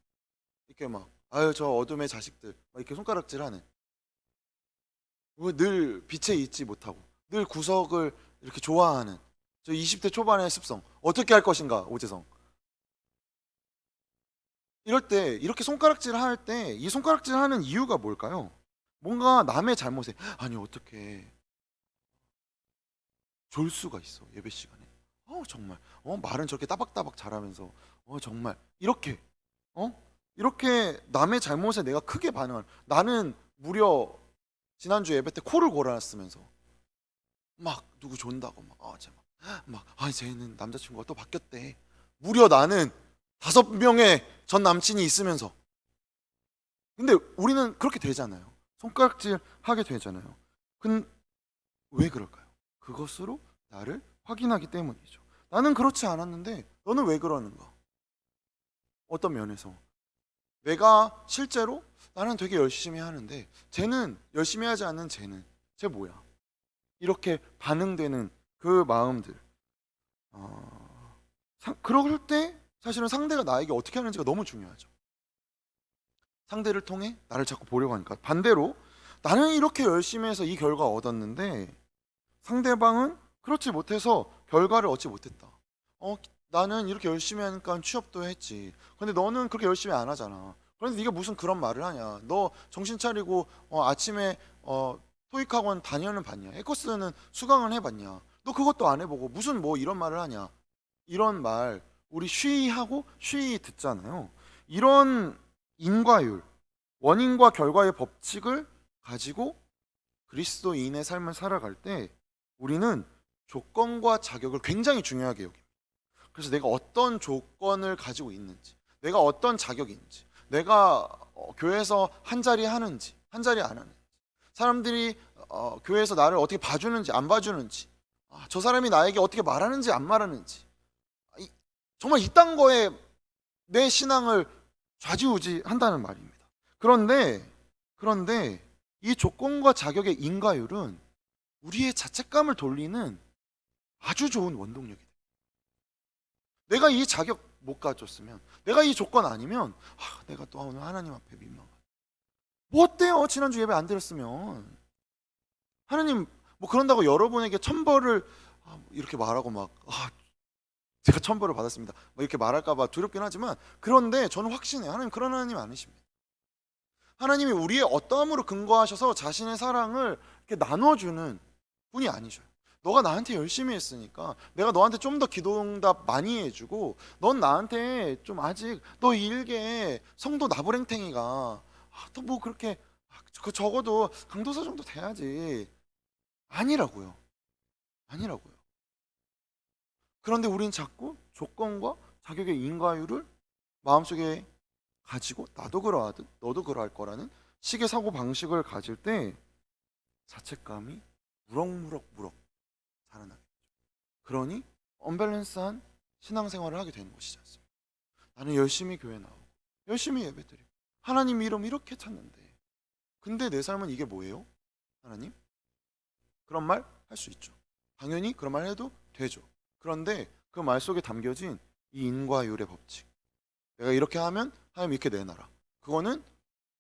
이렇게 막 저 어둠의 자식들 막 이렇게 손가락질하는, 늘 빛에 있지 못하고 늘 구석을 이렇게 좋아하는 저 20대 초반의 습성, 어떻게 할 것인가 오재성. 이럴 때 이렇게 손가락질할 때 이 손가락질하는 이유가 뭘까요? 뭔가 남의 잘못에 어떻게 졸 수가 있어 예배 시간에. 정말 말은 저렇게 따박따박 잘하면서 정말 이렇게 남의 잘못에 내가 크게 반응하는, 나는 무려 지난주 예배 때 코를 골았으면서 막 누구 존다고 쟤는 남자친구가 또 바뀌었대. 무려 나는 5명의 전 남친이 있으면서. 근데 우리는 그렇게 되잖아요. 손가락질 하게 되잖아요. 근데 왜 그럴까요? 그것으로 나를 확인하기 때문이죠. 나는 그렇지 않았는데 너는 왜 그러는가? 어떤 면에서 내가 실제로 나는 되게 열심히 하는데 쟤는 열심히 하지 않는 쟤 뭐야? 이렇게 반응되는 그 마음들. 그럴 때 사실은 상대가 나에게 어떻게 하는지가 너무 중요하죠. 상대를 통해 나를 자꾸 보려고 하니까. 반대로 나는 이렇게 열심히 해서 이 결과 얻었는데 상대방은 그렇지 못해서 결과를 얻지 못했다. 나는 이렇게 열심히 하니까 취업도 했지. 근데 너는 그렇게 열심히 안 하잖아. 그런데 네가 무슨 그런 말을 하냐? 너 정신 차리고 아침에 토익 학원 다녀는 봤냐? 에코스는 수강을 해봤냐? 너 그것도 안 해보고 무슨 뭐 이런 말을 하냐? 이런 말 우리 쉬하고 쉬 듣잖아요. 이런 인과율, 원인과 결과의 법칙을 가지고 그리스도인의 삶을 살아갈 때 우리는 조건과 자격을 굉장히 중요하게 여깁니다. 그래서 내가 어떤 조건을 가지고 있는지, 내가 어떤 자격인지, 내가 교회에서 한 자리 하는지, 한 자리 안 하는지, 사람들이 교회에서 나를 어떻게 봐주는지 안 봐주는지, 저 사람이 나에게 어떻게 말하는지 안 말하는지, 정말 이딴 거에 내 신앙을 좌지우지한다는 말입니다. 그런데 이 조건과 자격의 인과율은 우리의 자책감을 돌리는 아주 좋은 원동력이 돼요. 내가 이 자격 못 가졌으면, 내가 이 조건 아니면 내가 또 오늘 하나님 앞에 민망하다. 뭐 어때요? 지난주 예배 안 드렸으면. 하나님 뭐 그런다고 여러분에게 천벌을 이렇게 말하고 제가 천벌을 받았습니다. 이렇게 말할까 봐 두렵긴 하지만, 그런데 저는 확신해요. 하나님 그런 하나님 아니십니다. 하나님이 우리의 어떠함으로 근거하셔서 자신의 사랑을 이렇게 나눠주는 분이 아니셔요. 너가 나한테 열심히 했으니까 내가 너한테 좀 더 기도응답 많이 해주고, 넌 나한테 좀 아직 너 일개 성도 나부랭탱이가 또 뭐 그렇게 적어도 강도사 정도 돼야지. 아니라고요. 그런데 우린 자꾸 조건과 자격의 인과율을 마음속에 가지고 나도 그러하듯 너도 그러할 거라는 식의 사고 방식을 가질 때 자책감이 무럭무럭 자라나게 되죠. 그러니 언밸런스한 신앙생활을 하게 되는 것이지 않습니까? 나는 열심히 교회 나오고 열심히 예배드리고 하나님 이름 이렇게 찾는데, 근데 내 삶은 이게 뭐예요? 하나님? 그런 말 할 수 있죠. 당연히 그런 말 해도 되죠. 그런데 그 말 속에 담겨진 이 인과율의 법칙, 내가 이렇게 하면 하나님 이렇게 내놔라, 그거는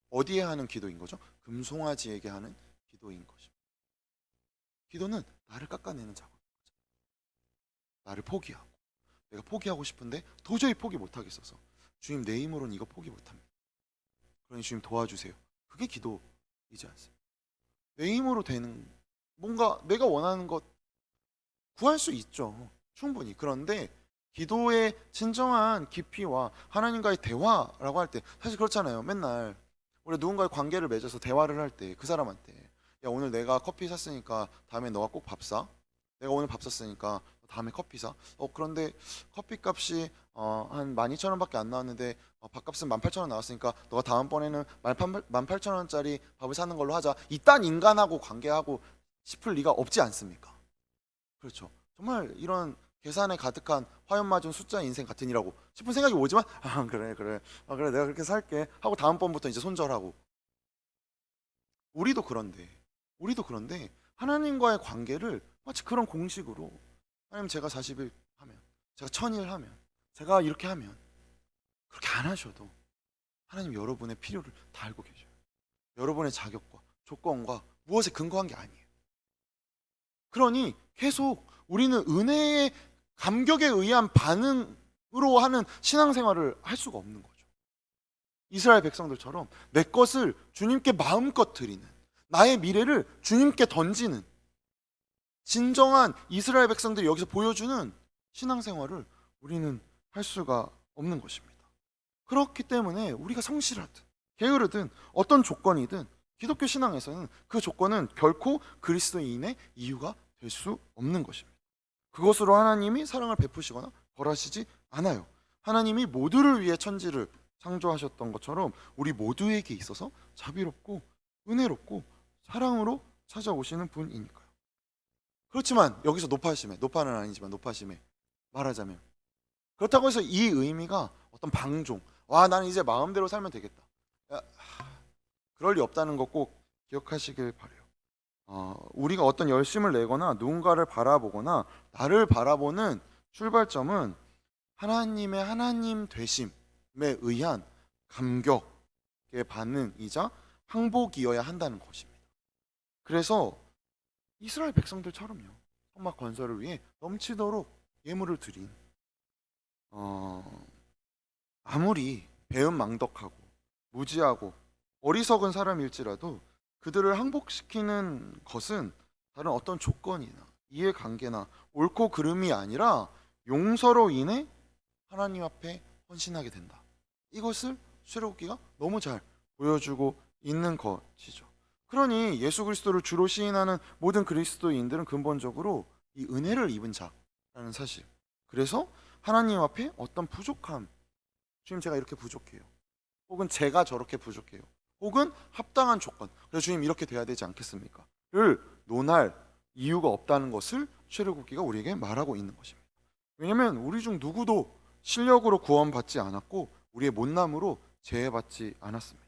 어디에 하는 기도인 거죠? 금송아지에게 하는 기도인 것입니다. 기도는 나를 깎아내는 작업인 거죠. 나를 포기하고, 내가 포기하고 싶은데 도저히 포기 못하겠어서 주님 내 힘으로는 이거 포기 못합니다. 그러니 주님 도와주세요. 그게 기도이지 않습니까? 내 힘으로 되는 뭔가 내가 원하는 것 구할 수 있죠. 충분히. 그런데 기도의 진정한 깊이와 하나님과의 대화라고 할 때 사실 그렇잖아요. 맨날 우리 누군가의 관계를 맺어서 대화를 할 때 그 사람한테 야 오늘 내가 커피 샀으니까 다음에 너가 꼭 밥 사. 내가 오늘 밥 샀으니까 다음에 커피 사. 그런데 커피 값이 한 12,000원밖에 안 나왔는데 밥값은 18,000원 나왔으니까 너가 다음번에는 18,000원짜리 밥을 사는 걸로 하자. 이딴 인간하고 관계하고 싶을 리가 없지 않습니까? 그렇죠. 정말 이런 계산에 가득한 화염 맞은 숫자 인생 같으니라고 싶은 생각이 오지만 그래 내가 그렇게 살게 하고 다음번부터 이제 손절하고. 우리도 그런데 하나님과의 관계를 마치 그런 공식으로, 하나님 제가 40일 하면, 제가 1000일 하면, 제가 이렇게 하면, 그렇게 안 하셔도 하나님 여러분의 필요를 다 알고 계셔요. 여러분의 자격과 조건과 무엇에 근거한 게 아니에요. 그러니 계속 우리는 은혜의 감격에 의한 반응으로 하는 신앙생활을 할 수가 없는 거죠. 이스라엘 백성들처럼 내 것을 주님께 마음껏 드리는, 나의 미래를 주님께 던지는 진정한 이스라엘 백성들이 여기서 보여주는 신앙생활을 우리는 할 수가 없는 것입니다. 그렇기 때문에 우리가 성실하든 게으르든 어떤 조건이든 기독교 신앙에서는 그 조건은 결코 그리스도인의 이유가 될 수 없는 것입니다. 그것으로 하나님이 사랑을 베푸시거나 벌하시지 않아요. 하나님이 모두를 위해 천지를 창조하셨던 것처럼 우리 모두에게 있어서 자비롭고 은혜롭고 사랑으로 찾아오시는 분이니까요. 그렇지만 여기서 노파는 아니지만 노파심에 말하자면, 그렇다고 해서 이 의미가 어떤 방종, 나는 이제 마음대로 살면 되겠다, 그럴 리 없다는 거 꼭 기억하시길 바래요. 우리가 어떤 열심을 내거나 누군가를 바라보거나 나를 바라보는 출발점은 하나님의 하나님 되심에 의한 감격의 반응이자 항복이어야 한다는 것입니다. 그래서 이스라엘 백성들처럼요, 성막 건설을 위해 넘치도록 예물을 드린, 아무리 배은망덕하고 무지하고 어리석은 사람일지라도 그들을 항복시키는 것은 다른 어떤 조건이나 이해관계나 옳고 그름이 아니라 용서로 인해 하나님 앞에 헌신하게 된다. 이것을 출애굽기가 너무 잘 보여주고 있는 것이죠. 그러니 예수 그리스도를 주로 시인하는 모든 그리스도인들은 근본적으로 이 은혜를 입은 자라는 사실. 그래서 하나님 앞에 어떤 부족함, 주님 제가 이렇게 부족해요, 혹은 제가 저렇게 부족해요, 혹은 합당한 조건, 그래서 주님 이렇게 돼야 되지 않겠습니까? 를 논할 이유가 없다는 것을 출애굽기가 우리에게 말하고 있는 것입니다. 왜냐하면 우리 중 누구도 실력으로 구원받지 않았고 우리의 못남으로 제해받지 않았습니다.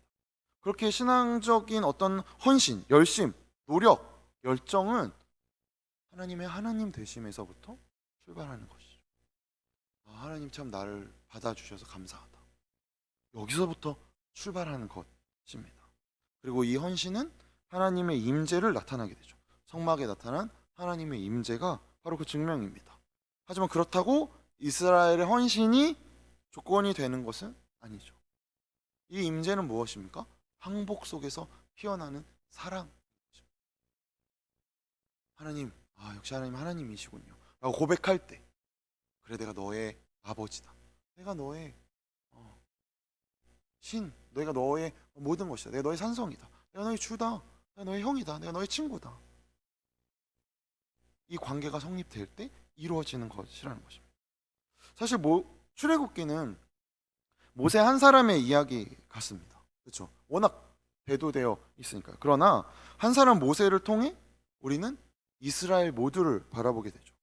그렇게 신앙적인 어떤 헌신, 열심, 노력, 열정은 하나님의 하나님 되심에서부터 출발하는 것이죠. 하나님 참 나를 받아주셔서 감사하다. 여기서부터 출발하는 것입니다. 그리고 이 헌신은 하나님의 임재를 나타나게 되죠. 성막에 나타난 하나님의 임재가 바로 그 증명입니다. 하지만 그렇다고 이스라엘의 헌신이 조건이 되는 것은 아니죠. 이 임재는 무엇입니까? 항복 속에서 피어나는 사랑. 하나님, 역시 하나님 하나님이시군요 라고 고백할 때, 그래 내가 너의 아버지다, 내가 너의 신, 내가 너의 모든 것이다, 내가 너의 산성이다, 내가 너의 주다, 내가 너의 형이다, 내가 너의 친구다. 이 관계가 성립될 때 이루어지는 것이라는 것입니다. 사실 출애굽기는 모세 한 사람의 이야기 같습니다. 그렇죠? 워낙 대도되어 있으니까요. 그러나 한 사람 모세를 통해 우리는 이스라엘 모두를 바라보게 되죠.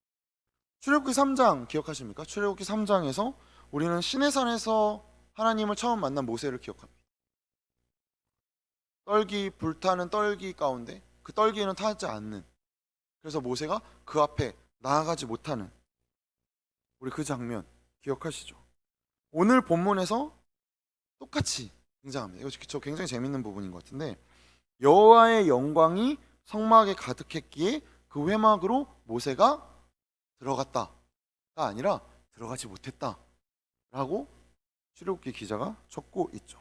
출애굽기 3장 기억하십니까? 출애굽기 3장에서 우리는 시내산에서 하나님을 처음 만난 모세를 기억합니다. 불타는 떨기 가운데 그 떨기는 타지 않는, 그래서 모세가 그 앞에 나아가지 못하는 우리 그 장면 기억하시죠? 오늘 본문에서 똑같이 등장합니다. 이거 저 굉장히 재밌는 부분인 것 같은데, 여호와의 영광이 성막에 가득했기에 그 회막으로 모세가 들어갔다가 아니라 들어가지 못했다 라고 출애굽기 기자가 적고 있죠.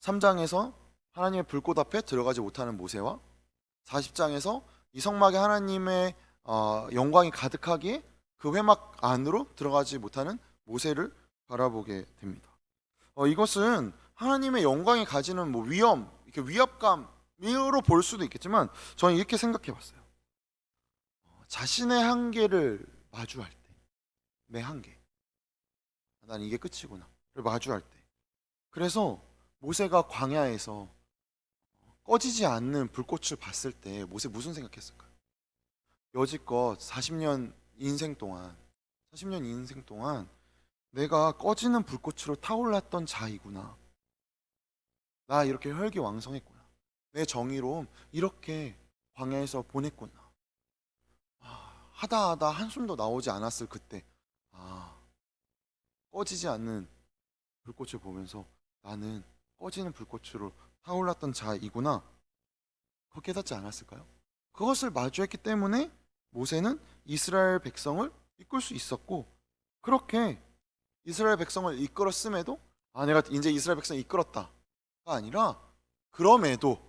3장에서 하나님의 불꽃 앞에 들어가지 못하는 모세와 40장에서 이 성막에 하나님의 영광이 가득하기에 그 회막 안으로 들어가지 못하는 모세를 바라보게 됩니다. 이것은 하나님의 영광이 가지는 위험, 이렇게 위압감으로 볼 수도 있겠지만 저는 이렇게 생각해 봤어요. 자신의 한계를 마주할 때, 내 한계, 난 이게 끝이구나 를 마주할 때, 그래서 모세가 광야에서 꺼지지 않는 불꽃을 봤을 때 모세 무슨 생각했을까요? 여지껏 40년 인생 동안 내가 꺼지는 불꽃으로 타올랐던 자이구나, 나 이렇게 혈기왕성했구나, 내 정의로움 이렇게 광야에서 보냈구나, 하다 한숨도 나오지 않았을 그때 꺼지지 않는 불꽃을 보면서 나는 꺼지는 불꽃으로 타올랐던 자이구나, 그거 깨닫지 않았을까요? 그것을 마주했기 때문에 모세는 이스라엘 백성을 이끌 수 있었고, 그렇게 이스라엘 백성을 이끌었음에도 내가 이제 이스라엘 백성을 이끌었다가 아니라 그럼에도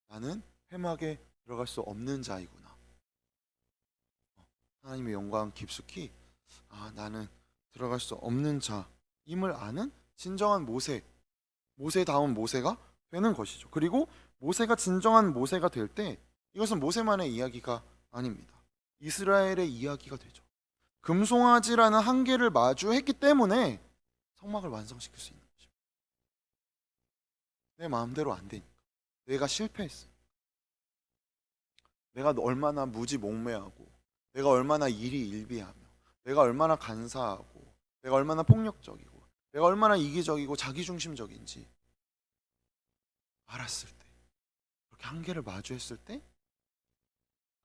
나는 회막에 들어갈 수 없는 자이구나, 하나님의 영광 깊숙이 나는 들어갈 수 없는 자임을 아는 진정한 모세다운 모세가 되는 것이죠. 그리고 모세가 진정한 모세가 될 때 이것은 모세만의 이야기가 아닙니다. 이스라엘의 이야기가 되죠. 금송아지라는 한계를 마주했기 때문에 성막을 완성시킬 수 있는 것입니다. 내 마음대로 안 되니까, 내가 실패했으니까, 내가 얼마나 무지몽매하고, 내가 얼마나 일희일비하며, 내가 얼마나 간사하고, 내가 얼마나 폭력적이고, 내가 얼마나 이기적이고 자기중심적인지 알았을 때, 그렇게 한계를 마주했을 때,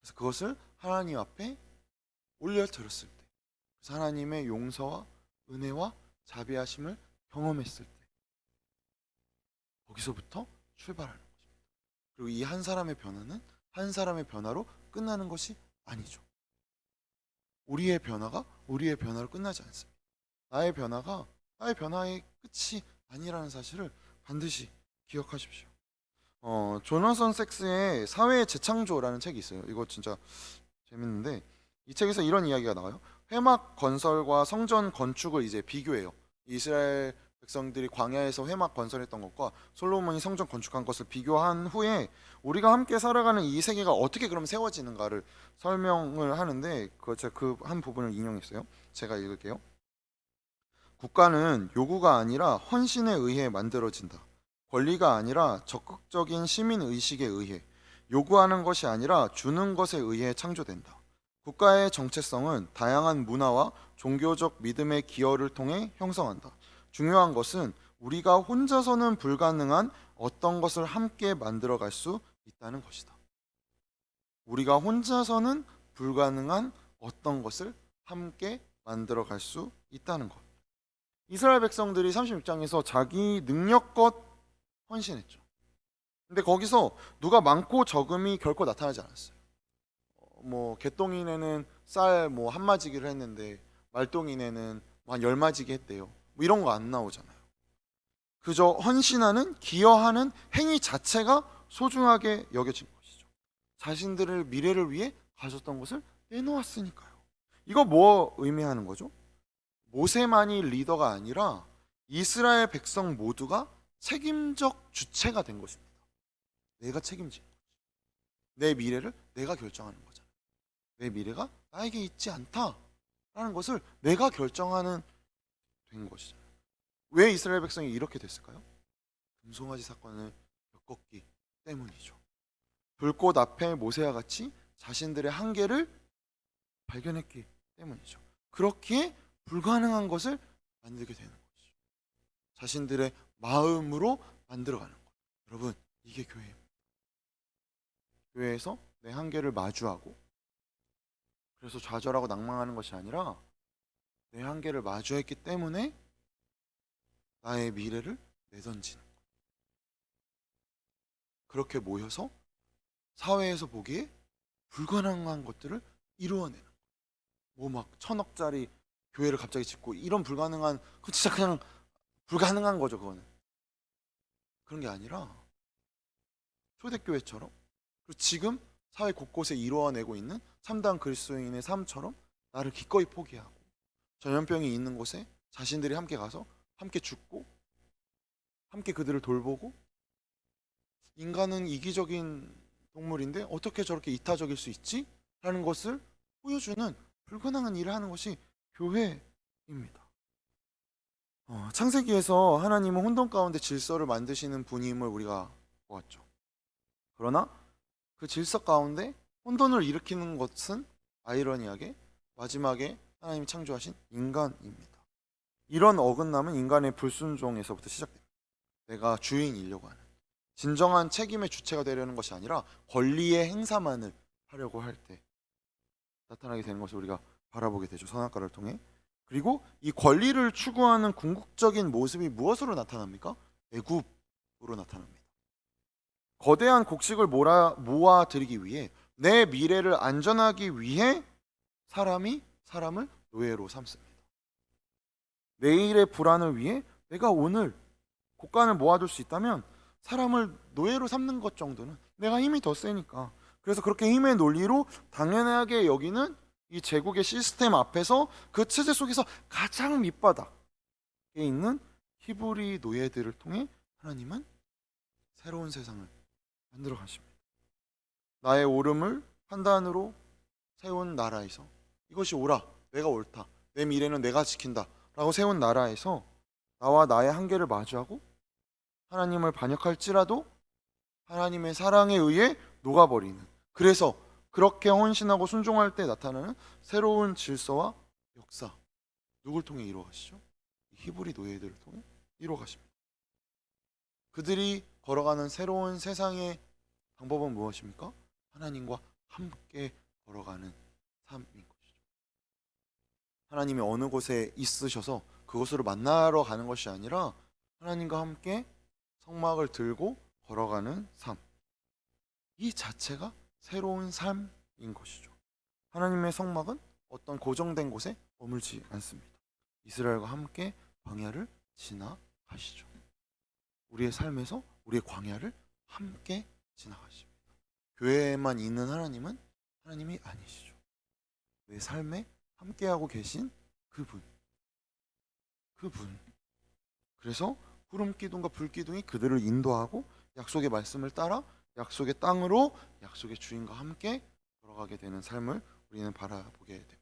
그래서 그것을 하나님 앞에 올려드렸을 때, 그래서 하나님의 용서와 은혜와 자비하심을 경험했을 때, 거기서부터 출발하는 것입니다. 그리고 이 한 사람의 변화는 한 사람의 변화로 끝나는 것이 아니죠. 우리의 변화가 우리의 변화로 끝나지 않습니다. 나의 변화가 나의 변화의 끝이 아니라는 사실을 반드시 기억하십시오. 조나선 섹스의 사회의 재창조라는 책이 있어요. 이거 진짜 재밌는데 이 책에서 이런 이야기가 나와요. 회막 건설과 성전 건축을 이제 비교해요. 이스라엘 백성들이 광야에서 회막 건설했던 것과 솔로몬이 성전 건축한 것을 비교한 후에 우리가 함께 살아가는 이 세계가 어떻게 그럼 세워지는가를 설명을 하는데 제가 그 한 부분을 인용했어요. 제가 읽을게요. 국가는 요구가 아니라 헌신에 의해 만들어진다. 권리가 아니라 적극적인 시민 의식에 의해, 요구하는 것이 아니라 주는 것에 의해 창조된다. 국가의 정체성은 다양한 문화와 종교적 믿음의 기여를 통해 형성한다. 중요한 것은 우리가 혼자서는 불가능한 어떤 것을 함께 만들어갈 수 있다는 것이다. 우리가 혼자서는 불가능한 어떤 것을 함께 만들어갈 수 있다는 것. 이스라엘 백성들이 36장에서 자기 능력껏 헌신했죠. 근데 거기서 누가 많고 적음이 결코 나타나지 않았어요. 개똥이네는 쌀 한 마지기를 했는데 말똥이네는 한 10마지기 했대요. 이런 거 안 나오잖아요. 그저 헌신하는, 기여하는 행위 자체가 소중하게 여겨진 것이죠. 자신들의 미래를 위해 가졌던 것을 내놓았으니까요. 이거 뭐 의미하는 거죠? 모세만이 리더가 아니라 이스라엘 백성 모두가 책임적 주체가 된 것입니다. 내가 책임진 거지. 내 미래를 내가 결정하는 거잖아요. 내 미래가 나에게 있지 않다라는 것을 내가 결정하는 된 것이잖아요. 왜 이스라엘 백성이 이렇게 됐을까요? 금송아지 사건을 겪었기 때문이죠. 불꽃 앞에 모세와 같이 자신들의 한계를 발견했기 때문이죠. 그렇기에 불가능한 것을 만들게 되는 것이죠. 자신들의 마음으로 만들어가는 것. 여러분, 이게 교회입니다. 교회에서 내 한계를 마주하고 그래서 좌절하고 낭망하는 것이 아니라 내 한계를 마주했기 때문에 나의 미래를 내던지는 것. 그렇게 모여서 사회에서 보기에 불가능한 것들을 이루어내는 것. 막 1000억짜리 교회를 갑자기 짓고 이런 불가능한, 그 진짜 그냥 불가능한 거죠. 그거는 그런 게 아니라 초대교회처럼, 그리고 지금 사회 곳곳에 이루어내고 있는 참다운 그리스도인의 삶처럼 나를 기꺼이 포기하고 전염병이 있는 곳에 자신들이 함께 가서 함께 죽고 함께 그들을 돌보고, 인간은 이기적인 동물인데 어떻게 저렇게 이타적일 수 있지? 라는 것을 보여주는 불가능한 일을 하는 것이 교회입니다. 창세기에서 하나님은 혼돈 가운데 질서를 만드시는 분임을 우리가 보았죠. 그러나 그 질서 가운데 혼돈을 일으키는 것은 아이러니하게 마지막에 하나님이 창조하신 인간입니다. 이런 어긋남은 인간의 불순종에서부터 시작됩니다. 내가 주인이려고 하는, 진정한 책임의 주체가 되려는 것이 아니라 권리의 행사만을 하려고 할 때 나타나게 되는 것을 우리가 바라보게 되죠. 선악과를 통해. 그리고 이 권리를 추구하는 궁극적인 모습이 무엇으로 나타납니까? 애굽으로 나타납니다. 거대한 곡식을 모아들이기 위해, 내 미래를 안전하기 위해 사람이 사람을 노예로 삼습니다. 내일의 불안을 위해 내가 오늘 곡간을 모아둘 수 있다면 사람을 노예로 삼는 것 정도는 내가 힘이 더 세니까, 그래서 그렇게 힘의 논리로 당연하게 여기는 이 제국의 시스템 앞에서 그 체제 속에서 가장 밑바닥에 있는 히브리 노예들을 통해 하나님은 새로운 세상을 만들어 가십니다. 나의 옳음을 판단으로 세운 나라에서, 이것이 옳아, 내가 옳다, 내 미래는 내가 지킨다 라고 세운 나라에서 나와 나의 한계를 마주하고 하나님을 반역할지라도 하나님의 사랑에 의해 녹아버리는, 그래서 그렇게 헌신하고 순종할 때 나타나는 새로운 질서와 역사, 누굴 통해 이루어가시죠? 히브리 노예들을 통해 이루어가십니다. 그들이 걸어가는 새로운 세상의 방법은 무엇입니까? 하나님과 함께 걸어가는 삶인 것이죠. 하나님이 어느 곳에 있으셔서 그곳으로 만나러 가는 것이 아니라 하나님과 함께 성막을 들고 걸어가는 삶. 이 자체가 새로운 삶인 것이죠. 하나님의 성막은 어떤 고정된 곳에 머물지 않습니다. 이스라엘과 함께 광야를 지나가시죠. 우리의 삶에서 우리의 광야를 함께 지나가십니다. 교회에만 있는 하나님은 하나님이 아니시죠. 내 삶에 함께하고 계신 그분. 그래서 구름 기둥과 불 기둥이 그들을 인도하고 약속의 말씀을 따라 약속의 땅으로 약속의 주인과 함께 걸어가게 되는 삶을 우리는 바라보게 됩니다.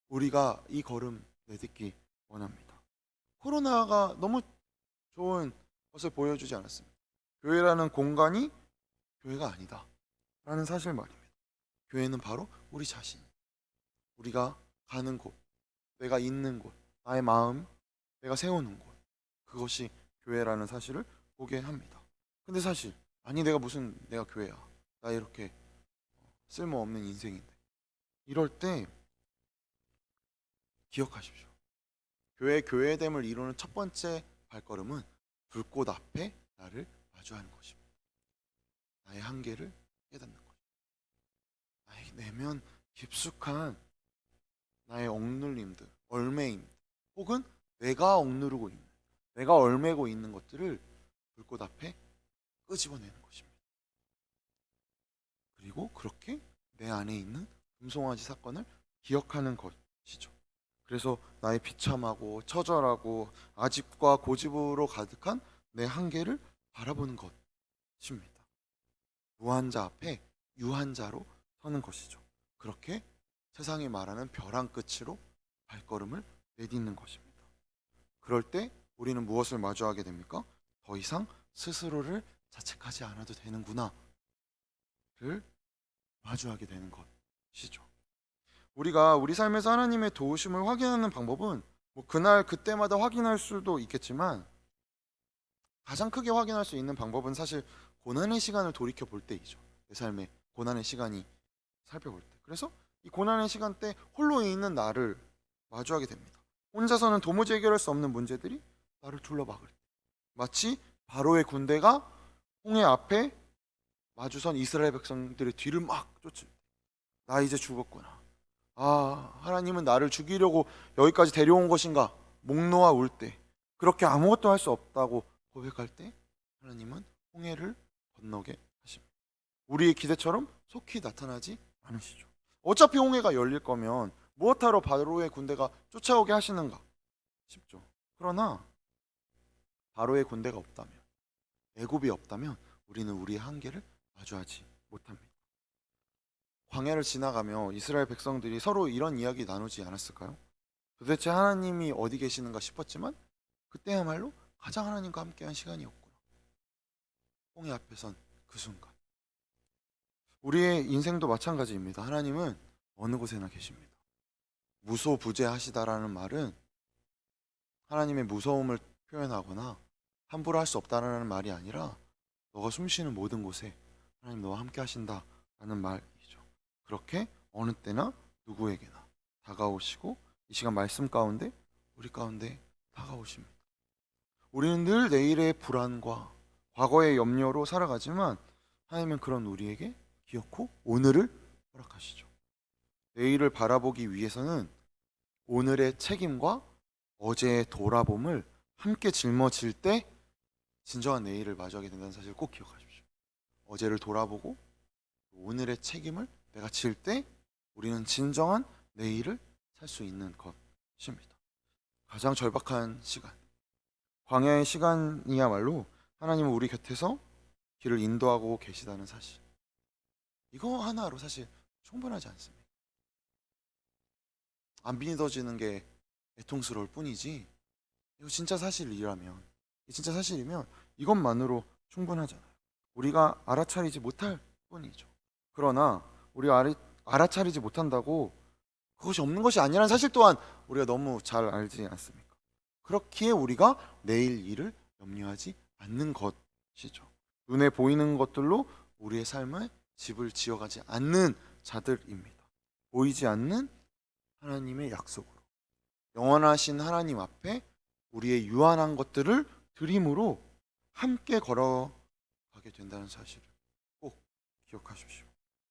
우리가 이 걸음 내딛기 원합니다. 코로나가 너무 좋은 것을 보여주지 않았습니다. 교회라는 공간이 교회가 아니다 라는 사실 말입니다. 교회는 바로 우리 자신, 우리가 가는 곳, 내가 있는 곳, 나의 마음, 내가 세우는 곳, 그것이 교회라는 사실을 보게 합니다. 근데 사실 아니 내가 교회야, 나 이렇게 쓸모없는 인생인데, 이럴 때 기억하십시오. 교회됨을 이루는 첫 번째 발걸음은 불꽃 앞에 나를 마주하는 것입니다. 나의 한계를 깨닫는 것, 나의 내면 깊숙한 나의 억눌림들, 얼매임, 혹은 내가 억누르고 있는, 내가 얼매고 있는 것들을 불꽃 앞에 끄집어내는 것입니다. 그리고 그렇게 내 안에 있는 금송아지 사건을 기억하는 것이죠. 그래서 나의 비참하고 처절하고 아집과 고집으로 가득한 내 한계를 바라보는 것입니다. 무한자 앞에 유한자로 서는 것이죠. 그렇게 세상이 말하는 벼랑 끝으로 발걸음을 내딛는 것입니다. 그럴 때 우리는 무엇을 마주하게 됩니까? 더 이상 스스로를 자책하지 않아도 되는구나를 마주하게 되는 것이죠. 우리가 우리 삶에서 하나님의 도우심을 확인하는 방법은 그날 그때마다 확인할 수도 있겠지만, 가장 크게 확인할 수 있는 방법은 사실 고난의 시간을 돌이켜 볼 때이죠. 내 삶의 고난의 시간이 살펴볼 때. 그래서 이 고난의 시간 때 홀로 있는 나를 마주하게 됩니다. 혼자서는 도무지 해결할 수 없는 문제들이 나를 둘러막을 때, 마치 바로의 군대가 홍해 앞에 마주선 이스라엘 백성들의 뒤를 막 쫓을 때, 나 이제 죽었구나, 하나님은 나를 죽이려고 여기까지 데려온 것인가 목 놓아 울 때, 그렇게 아무것도 할 수 없다고 고백할 때 하나님은 홍해를 건너게 하십니다. 우리의 기대처럼 속히 나타나지 않으시죠. 어차피 홍해가 열릴 거면 무엇하러 바로의 군대가 쫓아오게 하시는가 싶죠. 그러나 바로의 군대가 없다면, 애굽이 없다면 우리는 우리의 한계를 마주하지 못합니다. 광야를 지나가며 이스라엘 백성들이 서로 이런 이야기 나누지 않았을까요? 도대체 하나님이 어디 계시는가 싶었지만 그때야말로 가장 하나님과 함께한 시간이었구나. 홍해 앞에 선 그 순간. 우리의 인생도 마찬가지입니다. 하나님은 어느 곳에나 계십니다. 무소부재하시다라는 말은 하나님의 무서움을 표현하거나 함부로 할 수 없다라는 말이 아니라, 너가 숨쉬는 모든 곳에 하나님 너와 함께 하신다라는 말이죠. 그렇게 어느 때나 누구에게나 다가오시고 이 시간 말씀 가운데 우리 가운데 다가오십니다. 우리는 늘 내일의 불안과 과거의 염려로 살아가지만 하나님은 그런 우리에게 기어코 오늘을 허락하시죠. 내일을 바라보기 위해서는 오늘의 책임과 어제의 돌아봄을 함께 짊어질 때 진정한 내일을 마주하게 된다는 사실을 꼭 기억하십시오. 어제를 돌아보고 오늘의 책임을 내가 질 때 우리는 진정한 내일을 살 수 있는 것입니다. 가장 절박한 시간, 광야의 시간이야말로 하나님은 우리 곁에서 길을 인도하고 계시다는 사실, 이거 하나로 사실 충분하지 않습니다. 안 믿어지는 게 애통스러울 뿐이지, 이거 진짜 사실이라면, 진짜 사실이면 이것만으로 충분하잖아요. 우리가 알아차리지 못할 뿐이죠. 그러나 우리가 알아차리지 못한다고 그것이 없는 것이 아니라는 사실 또한 우리가 너무 잘 알지 않습니까? 그렇기에 우리가 내일 일을 염려하지 않는 것이죠. 눈에 보이는 것들로 우리의 삶에 집을 지어가지 않는 자들입니다. 보이지 않는 하나님의 약속으로 영원하신 하나님 앞에 우리의 유한한 것들을 드림으로 함께 걸어가게 된다는 사실을 꼭 기억하십시오.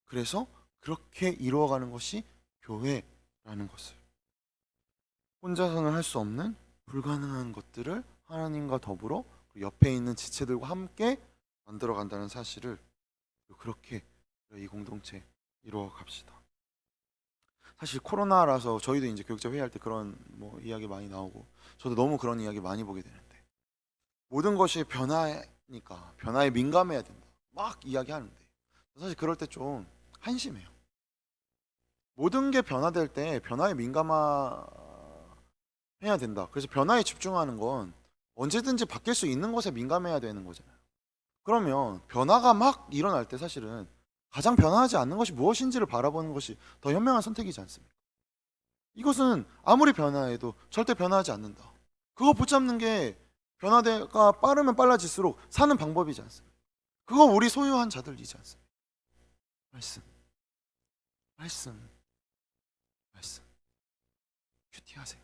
그래서 그렇게 이루어가는 것이 교회라는 것을, 혼자서는 할 수 없는 불가능한 것들을 하나님과 더불어 옆에 있는 지체들과 함께 만들어 간다는 사실을, 그렇게 이 공동체 이루어 갑시다. 사실 코로나라서 저희도 이제 교육자 회의할 때 그런 뭐 이야기 많이 나오고, 저도 너무 그런 이야기 많이 보게 되는데, 모든 것이 변화니까 변화에 민감해야 된다 막 이야기하는데, 사실 그럴 때 좀 한심해요. 모든 게 변화될 때 변화에 민감해야 된다. 그래서 변화에 집중하는 건 언제든지 바뀔 수 있는 것에 민감해야 되는 거잖아요. 그러면 변화가 막 일어날 때 사실은 가장 변화하지 않는 것이 무엇인지를 바라보는 것이 더 현명한 선택이지 않습니까? 이것은 아무리 변화해도 절대 변화하지 않는다. 그거 붙잡는 게 변화가 빠르면 빨라질수록 사는 방법이지 않습니까? 그거 우리 소유한 자들이지 않습니까? 말씀. 큐티하세요.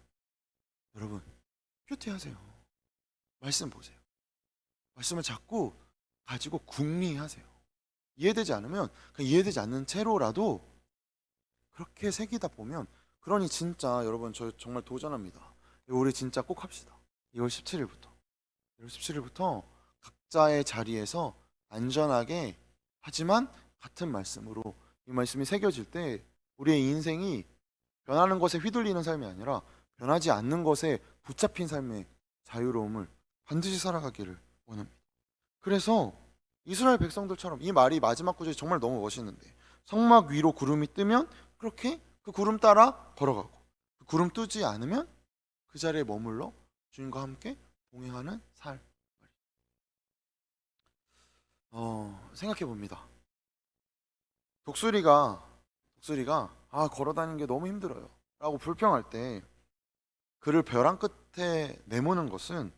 여러분, 큐티하세요. 말씀 보세요. 말씀을 자꾸 가지고 궁리하세요. 이해되지 않으면 그냥 이해되지 않는 채로라도 그렇게 새기다 보면, 그러니 진짜 여러분, 저 정말 도전합니다. 우리 진짜 꼭 합시다. 2월 17일부터 각자의 자리에서 안전하게 하지만 같은 말씀으로 이 말씀이 새겨질 때 우리의 인생이 변하는 것에 휘둘리는 삶이 아니라 변하지 않는 것에 붙잡힌 삶의 자유로움을 반드시 살아가기를 원합니다. 그래서 이스라엘 백성들처럼, 이 말이 마지막 구절이 정말 너무 멋있는데, 성막 위로 구름이 뜨면 그렇게 그 구름 따라 걸어가고, 그 구름 뜨지 않으면 그 자리에 머물러 주님과 함께 동행하는 삶. 생각해 봅니다. 독수리가 걸어다니는 게 너무 힘들어요 라고 불평할 때 그를 벼랑 끝에 내모는 것은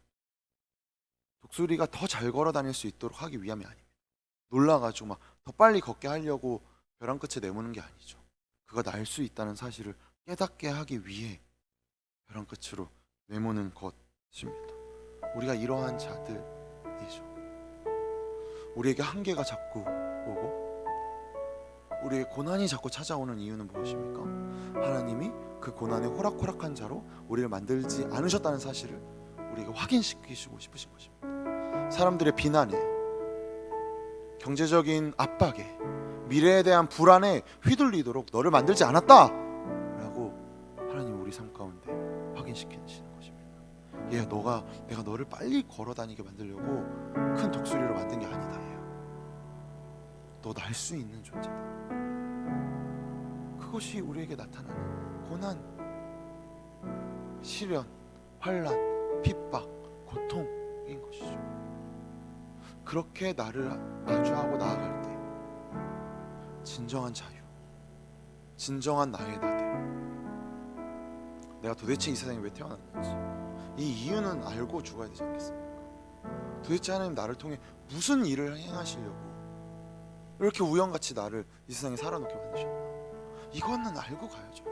독수리가 더 잘 걸어다닐 수 있도록 하기 위함이 아닙니다. 놀라가지고 막 더 빨리 걷게 하려고 벼랑 끝에 내모는 게 아니죠. 그가 날 수 있다는 사실을 깨닫게 하기 위해 벼랑 끝으로 내모는 것입니다. 우리가 이러한 자들이죠. 우리에게 한계가 자꾸 오고 우리의 고난이 자꾸 찾아오는 이유는 무엇입니까? 하나님이 그 고난의 호락호락한 자로 우리를 만들지 않으셨다는 사실을 우리에게 확인시키시고 싶으신 것입니다. 사람들의 비난에, 경제적인 압박에, 미래에 대한 불안에 휘둘리도록 너를 만들지 않았다 라고 하나님 우리 삶 가운데 확인시키시는 것입니다. 얘야, 내가 너를 빨리 걸어다니게 만들려고 큰 독수리로 만든 게 아니다. 얘야, 너 날 수 있는 존재다. 그것이 우리에게 나타나는 고난, 시련, 환난, 핍박, 고통인 것이죠. 그렇게 나를 마주하고 나아갈 때 진정한 자유, 진정한 나의 나됨, 내가 도대체 이 세상에 왜 태어났는지 이 이유는 알고 죽어야 되지 않겠습니까? 도대체 하나님 나를 통해 무슨 일을 행하시려고 이렇게 우연같이 나를 이 세상에 살아놓게 만드셨나? 이거는 알고 가야죠.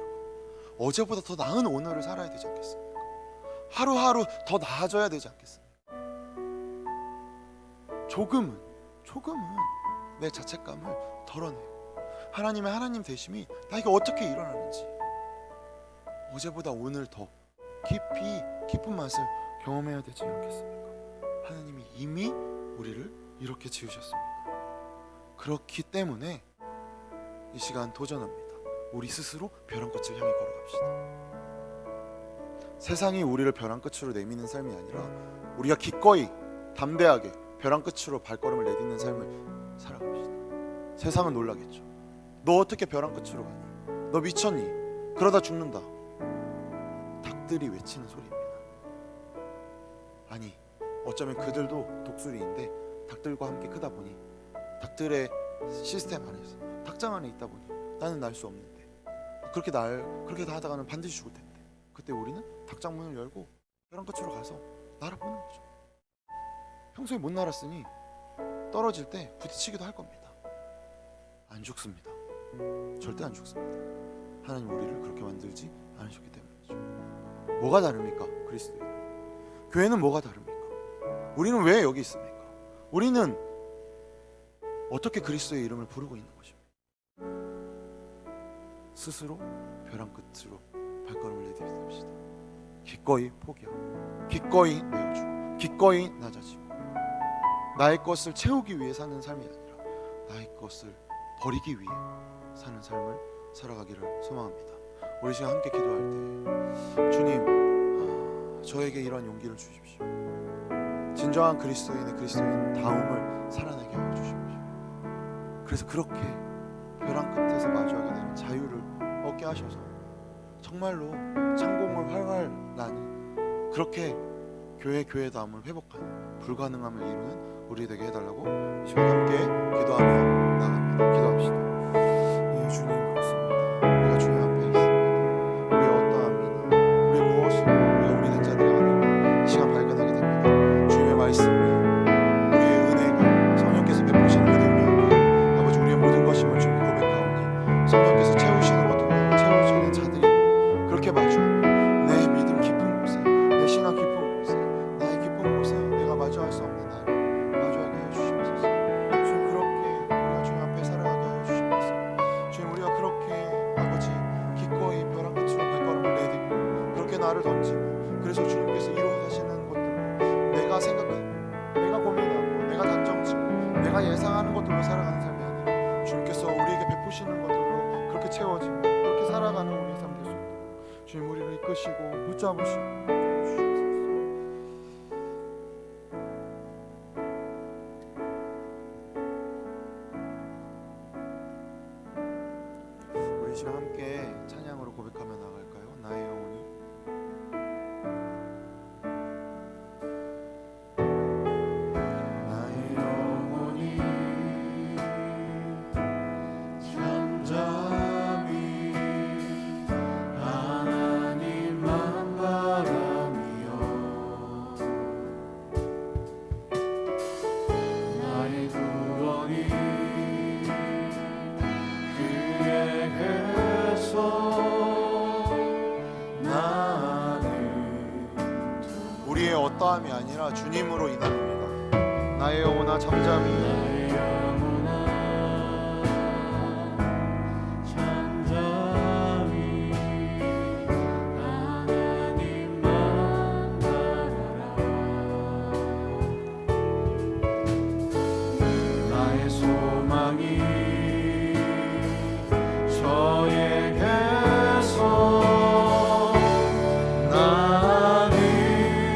어제보다 더 나은 오늘을 살아야 되지 않겠습니까? 하루하루 더 나아져야 되지 않겠습니까? 조금은 내 자책감을 덜어내고 하나님의 하나님 되심이 나에게 어떻게 일어나는지 어제보다 오늘 더 깊은 맛을 경험해야 되지 않겠습니까? 하나님이 이미 우리를 이렇게 지으셨습니다. 그렇기 때문에 이 시간 도전합니다. 우리 스스로 벼랑 끝을 향해 걸어갑시다. 세상이 우리를 벼랑 끝으로 내미는 삶이 아니라 우리가 기꺼이 담대하게 벼랑 끝으로 발걸음을 내딛는 삶을 살아갑시다. 세상은 놀라겠죠. 너 어떻게 벼랑 끝으로 가니? 너 미쳤니? 그러다 죽는다. 닭들이 외치는 소리입니다. 아니, 어쩌면 그들도 독수리인데 닭들과 함께 크다 보니 닭들의 시스템 안에서 닭장 안에 있다 보니 나는 날 수 없는데 그렇게 다 하다가는 반드시 죽을 텐데 그때 우리는 닭장 문을 열고 벼랑 끝으로 가서 날아보는 거죠. 평소에 못 날았으니 떨어질 때 부딪히기도 할 겁니다. 안 죽습니다. 절대 안 죽습니다. 하나님 우리를 그렇게 만들지 않으셨기 때문이죠. 뭐가 다릅니까? 그리스도의 교회는 뭐가 다릅니까? 우리는 왜 여기 있습니까? 우리는 어떻게 그리스도의 이름을 부르고 있는 것입니까? 스스로 벼랑 끝으로 발걸음을 내딛읍시다. 기꺼이 포기하고, 기꺼이 내어주고, 기꺼이 낮아지고, 나의 것을 채우기 위해 사는 삶이 아니라 나의 것을 버리기 위해 사는 삶을 살아가기를 소망합니다. 우리 시간 함께 기도할 때 주님, 저에게 이런 용기를 주십시오. 진정한 그리스도인의 그리스도인다움을 살아내게 하여 주십시오. 그래서 그렇게 벼랑 끝에서 마주하게 되는 자유를 얻게 하셔서 정말로 창공을 활활 나는 그렇게 교회다움을 회복하는 불가능함을 이루는 우리 되게 해달라고 이 시간 함께 기도하며 나갑니다. 기도합시다. 예, 주님 그렇습니다. 우리가 주님 앞에 있습니다. 우리의 어떠함이나 우리 무엇으로 우리가 우리 된 자들이 아니고 이 시간 발견하게 됩니다. 주님의 말씀이 우리의 은혜가 성령께서 베푸시는 그 능력이 아버지 우리의 모든 것임을 주님 고백하오니 성령께서 채우시는 것들로 채워지는 자들이 그렇게 마주하며 내 믿음 깊은 곳에 내 신앙 깊은 곳에 나의 깊은 곳에 내가 마주할 수 없는 나를 마주하게 하여 주시옵소서. 주님 그렇게 우리가 주님 앞에 살아가게 하여 주시옵소서. 주님 우리가 그렇게 아버지 기꺼이 벼랑 끝으로 발걸음을 내딛고 그렇게 나를 던지고 그래서 주님께서 이루어가시는 것들로 내가 생각하고 내가 고민하고 내가 단정짓고 내가 예상하는 것들로 살아가는 삶이 아니라 주님께서 우리에게 베푸시는 것들로 그렇게 채워지고 그렇게 살아가는 우리의 삶 되소서. 주님 우리를 이끄시고 붙잡으시고 우리 시간 함께 찬양으로 고백하며 나갈까요? 나의 영혼이 나의 영혼이 잠잠히 하나님만 바라며 나의 구원이 우리의 어떠함이 아니라 주님으로 인함입니다. 나의 영혼아 잠잠히 나의 소망이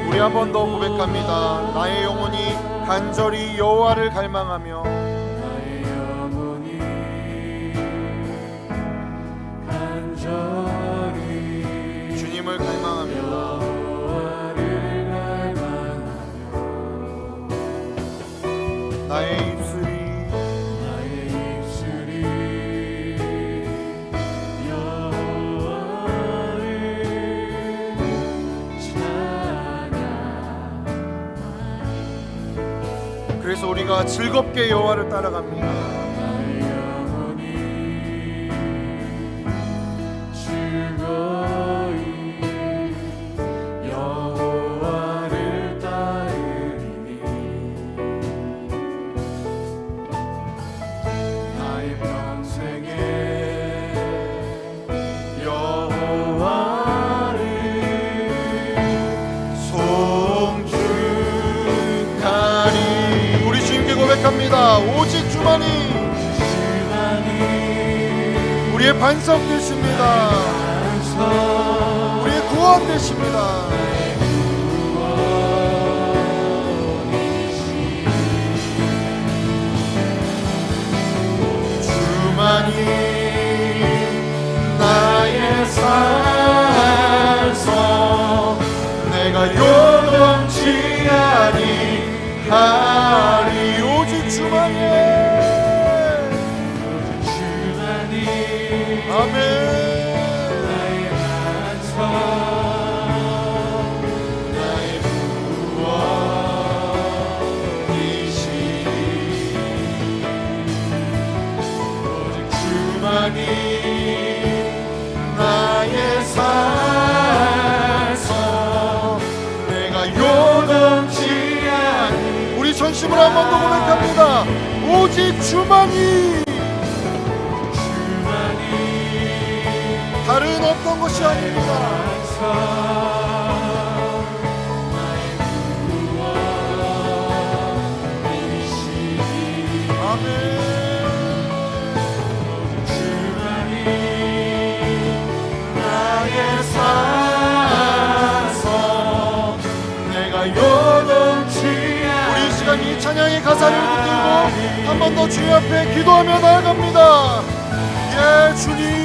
우리 한 번 더 고백합니다. 나의 영혼이 간절히 여호와를 갈망하며 나의 영혼이 간절히 주님을 갈망하며 여호와를 갈망하며 나의 입술이 그래서 우리가 즐겁게 여호와를 따라갑니다. 나의 영혼이 즐거이 여호와를 따르리니 나의 평생에 여호와를 송축하리. 고백합니다. 오직 주만이 우리의 반석 되십니다. 우리의 구원 되십니다. 주만이 나의 산성 내가 요동치 아니하리. 오직 주만이 아멘. 나의 반석 나의 산성 내가 요동치 아니. 우리 전심으로 한 번 더 고백합니다. 오직 주만이, 다른 어떤 것이 아닙니다. 아멘. 나의 산성 내가 요동치 않니. 우리 이 시간 이 찬양의 가사를 붙들고 한 번 더 주님 앞에 기도하며 나아갑니다. 예 주님,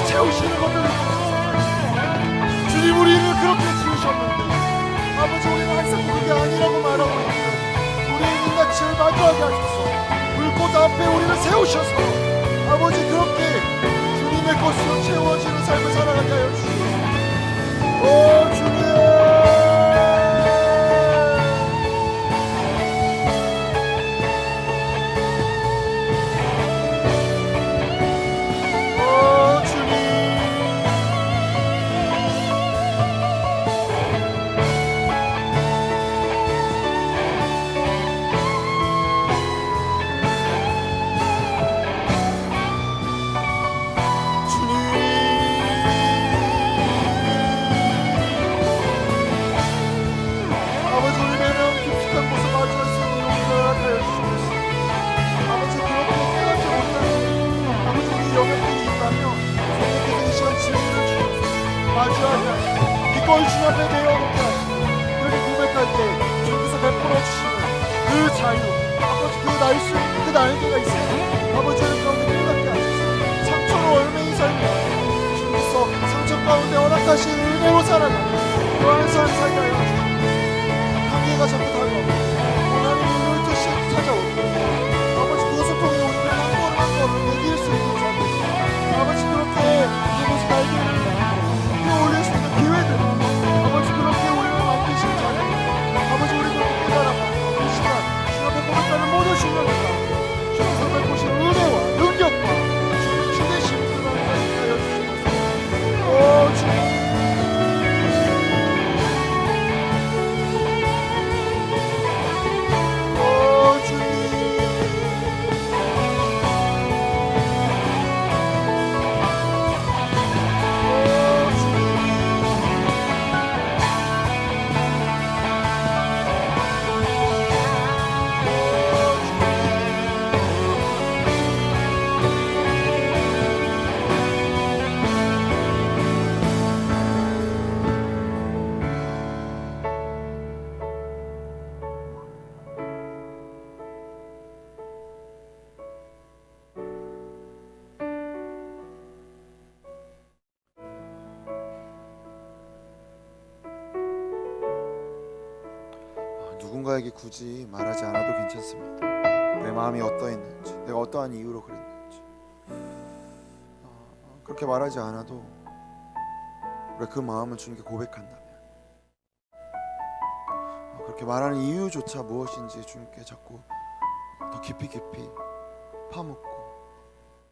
채우시는 것을 주님, 우리를 그렇게 지으셨는데 아버지 우리는 항상 그게 아니라고 말하고 있는데 우리의 인간치를 마주하게 하셔서 불꽃 앞에 우리를 세우셔서 아버지 그렇게 주님의 것으로 채워지는 삶을 살아가게 하여 주시옵소서. 오 주님, 기꺼이 주님 앞에 내어놓게 하시고 그렇게 고백할 때 주님께서 베풀어 주시는 그 자유, 아버지 그 날수, 그 날개가 있어요. 아버지의 가운데 깨닫게 하셔서 상처로 얼매인 삶이 주님께서 상처 가운데 허락하신 은혜로 살아가는 그러한 삶 살게 하여 주시고 한계가 자꾸 다가오고 원하는 눈을 뜻이 찾아오고 아버지 그것을 통해 우리는 한 걸음 한 걸음 이길 수 있는 삶을 아버지 그렇게 이곳 날개를 올릴 수 있는 기회들 아버지 그렇게 우리를 만드신 자리 아버지 우리 그렇게 깨달아가 이 시간 주님 앞에 고백하는 모든 신령과 주님께서 베푸신 은혜와 능력과 주님의 주대심을 드러나게 하여 주시옵소서. 오 주님, 오 주님, 누군가에게 굳이 말하지 않아도 괜찮습니다. 내 마음이 어떠했는지, 내가 어떠한 이유로 그랬는지 그렇게 말하지 않아도 우리가 그 마음을 주님께 고백한다면 그렇게 말하는 이유조차 무엇인지 주님께 자꾸 더 깊이 파묻고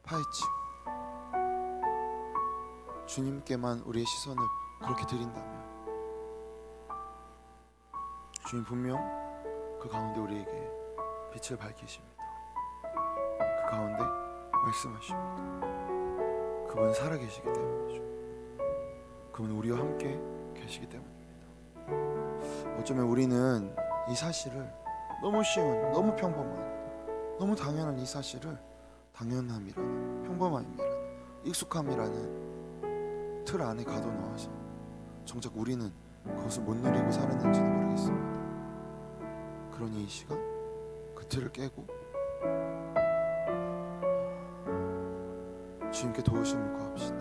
파헤치고 주님께만 우리의 시선을 그렇게 드린다면 주님 분명 그 가운데 우리에게 빛을 밝히십니다. 그 가운데 말씀하십니다. 그분 살아계시기 때문이죠. 그분 우리와 함께 계시기 때문입니다. 어쩌면 우리는 이 사실을 너무 쉬운, 너무 평범한, 너무 당연한 이 사실을 당연함이라는, 평범함이라는, 익숙함이라는 틀 안에 가둬놓아서 정작 우리는 그것을 못 누리고 살았는지는 모르겠습니다. 그러니 이 시간 그 틀을 깨고 주님께 도우심을 구합시다.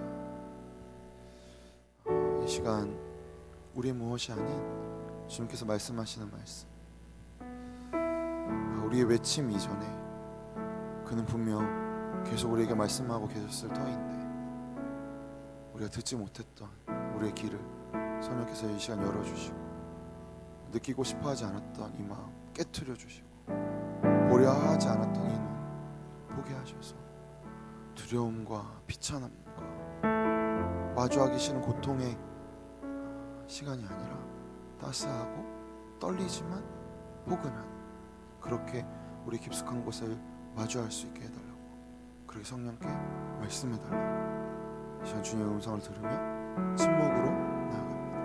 이 시간 우리의 무엇이 아닌 주님께서 말씀하시는 말씀, 우리의 외침 이전에 그는 분명 계속 우리에게 말씀하고 계셨을 터인데 우리가 듣지 못했던 우리의 귀를 성령께서 이 시간 열어주시고 느끼고 싶어하지 않았던 이 마음 깨트려 주시고 보려 하지 않았던 이 눈 보게 하셔서 두려움과 비참함과 마주하기 싫은 고통의 시간이 아니라 따스하고 떨리지만 포근한, 그렇게 우리 깊숙한 곳을 마주할 수 있게 해달라고, 그렇게 성령께 말씀해달라고 이 시간 주님의 음성을 들으며 침묵으로 나아갑니다.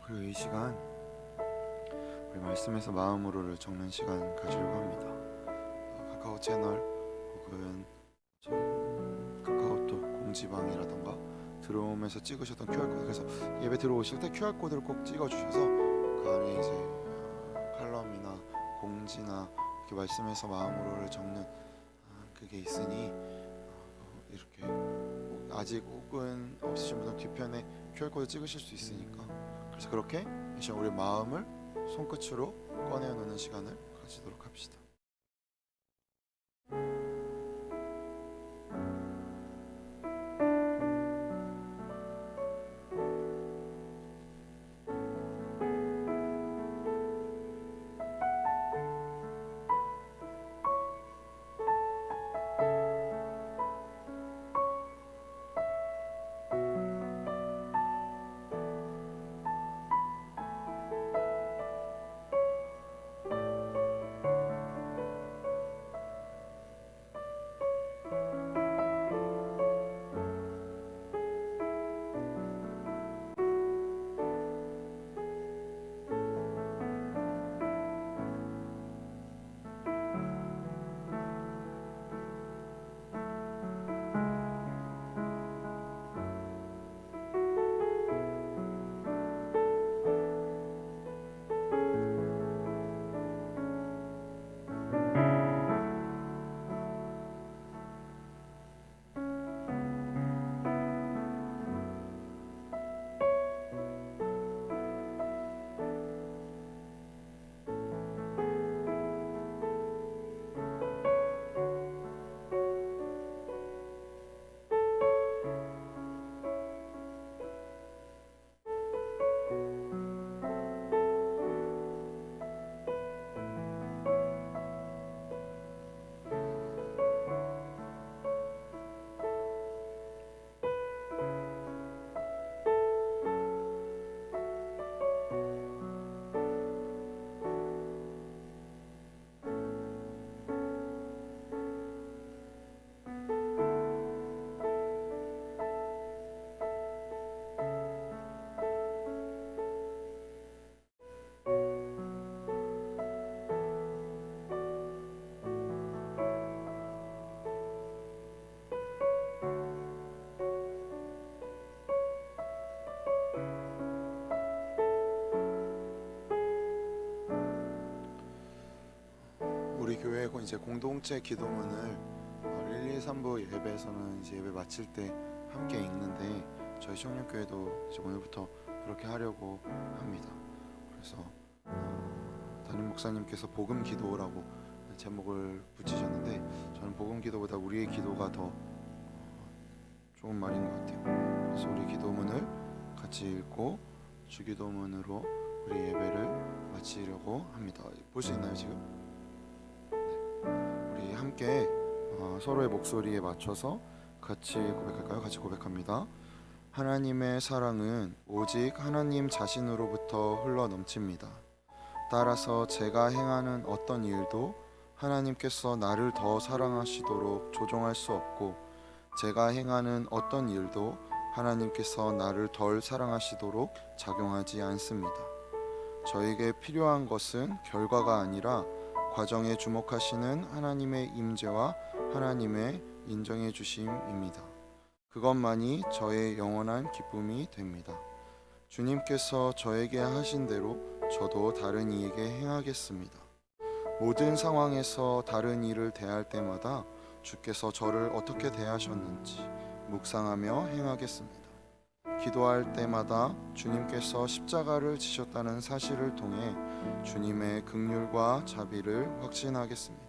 그리고 이 시간 우리 말씀에서 마음으로를 적는 시간 가지려고 합니다. 카카오 채널 혹은 저희 카카오톡 공지방이라던가 들어오면서 찍으셨던 QR코드, 그래서 예배 들어오실 때 QR코드를 꼭 찍어주셔서 그 안에 이제 칼럼이나 공지나 이렇게 말씀에서 마음으로를 적는 그게 있으니 이렇게 아직 혹은 없으신 분은 뒤편에 QR코드 찍으실 수 있으니까, 그래서 그렇게 이 시간 우리 마음을 손끝으로 꺼내놓는 시간을 가지도록 합시다. 교회 이제 공동체 기도문을 1, 2, 3부 예배에서는 이제 예배 마칠 때 함께 읽는데 저희 청년교회도 이제 오늘부터 그렇게 하려고 합니다. 그래서 담임 목사님께서 복음 기도라고 제목을 붙이셨는데 저는 복음 기도보다 우리의 기도가 더 좋은 말인 것 같아요. 그래서 우리 기도문을 같이 읽고 주기도문으로 우리 예배를 마치려고 합니다. 볼 수 있나요 지금? 네. 우리 함께 서로의 목소리에 맞춰서 같이 고백할까요? 같이 고백합니다. 하나님의 사랑은 오직 하나님 자신으로부터 흘러 넘칩니다. 따라서 제가 행하는 어떤 일도 하나님께서 나를 더 사랑하시도록 조종할 수 없고 제가 행하는 어떤 일도 하나님께서 나를 덜 사랑하시도록 작용하지 않습니다. 저에게 필요한 것은 결과가 아니라 과정에 주목하시는 하나님의 임재와 하나님의 인정해 주심입니다. 그것만이 저의 영원한 기쁨이 됩니다. 주님께서 저에게 하신 대로 저도 다른 이에게 행하겠습니다. 모든 상황에서 다른 이를 대할 때마다 주께서 저를 어떻게 대하셨는지 묵상하며 행하겠습니다. 기도할 때마다 주님께서 십자가를 지셨다는 사실을 통해 주님의 긍휼과 자비를 확신하겠습니다.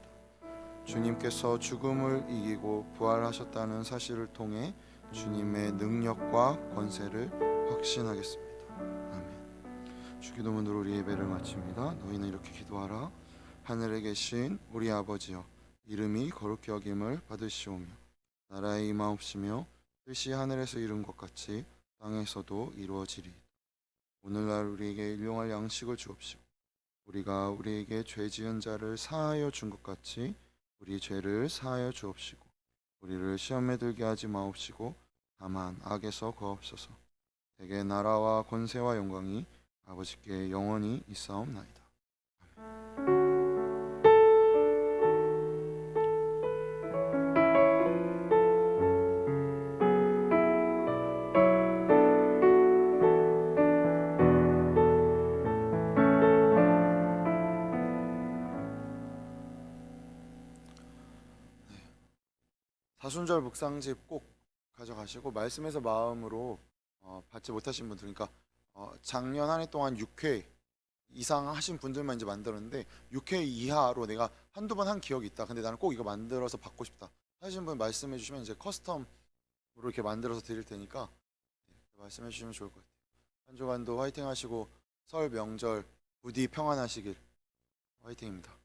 주님께서 죽음을 이기고 부활하셨다는 사실을 통해 주님의 능력과 권세를 확신하겠습니다. 아멘. 주기도문으로 우리 예배를 마칩니다. 너희는 이렇게 기도하라. 하늘에 계신 우리 아버지여, 이름이 거룩히 여김을 받으시오며 나라의 임하옵시며 뜻이 하늘에서 이룬 것 같이 땅에서도 이루어지리. 오늘날 우리에게 일용할 양식을 주옵시고 우리가 우리에게 죄 지은 자를 사하여 준 것 같이 우리 죄를 사하여 주옵시고 우리를 시험에 들게 하지 마옵시고 다만 악에서 구하옵소서. 대개 나라와 권세와 영광이 아버지께 영원히 있사옵나이다. 사순절 묵상집 꼭 가져가시고 말씀에서 마음으로 받지 못하신 분들, 그러니까 작년 한 해 동안 6회 이상 하신 분들만 이제 만들었는데 6회 이하로 내가 한두 번 한 기억이 있다. 근데 나는 꼭 이거 만들어서 받고 싶다 하신 분 말씀해 주시면 이제 커스텀으로 이렇게 만들어서 드릴 테니까 말씀해 주시면 좋을 것 같아요. 한 주간도 화이팅 하시고 설 명절 부디 평안하시길. 화이팅입니다.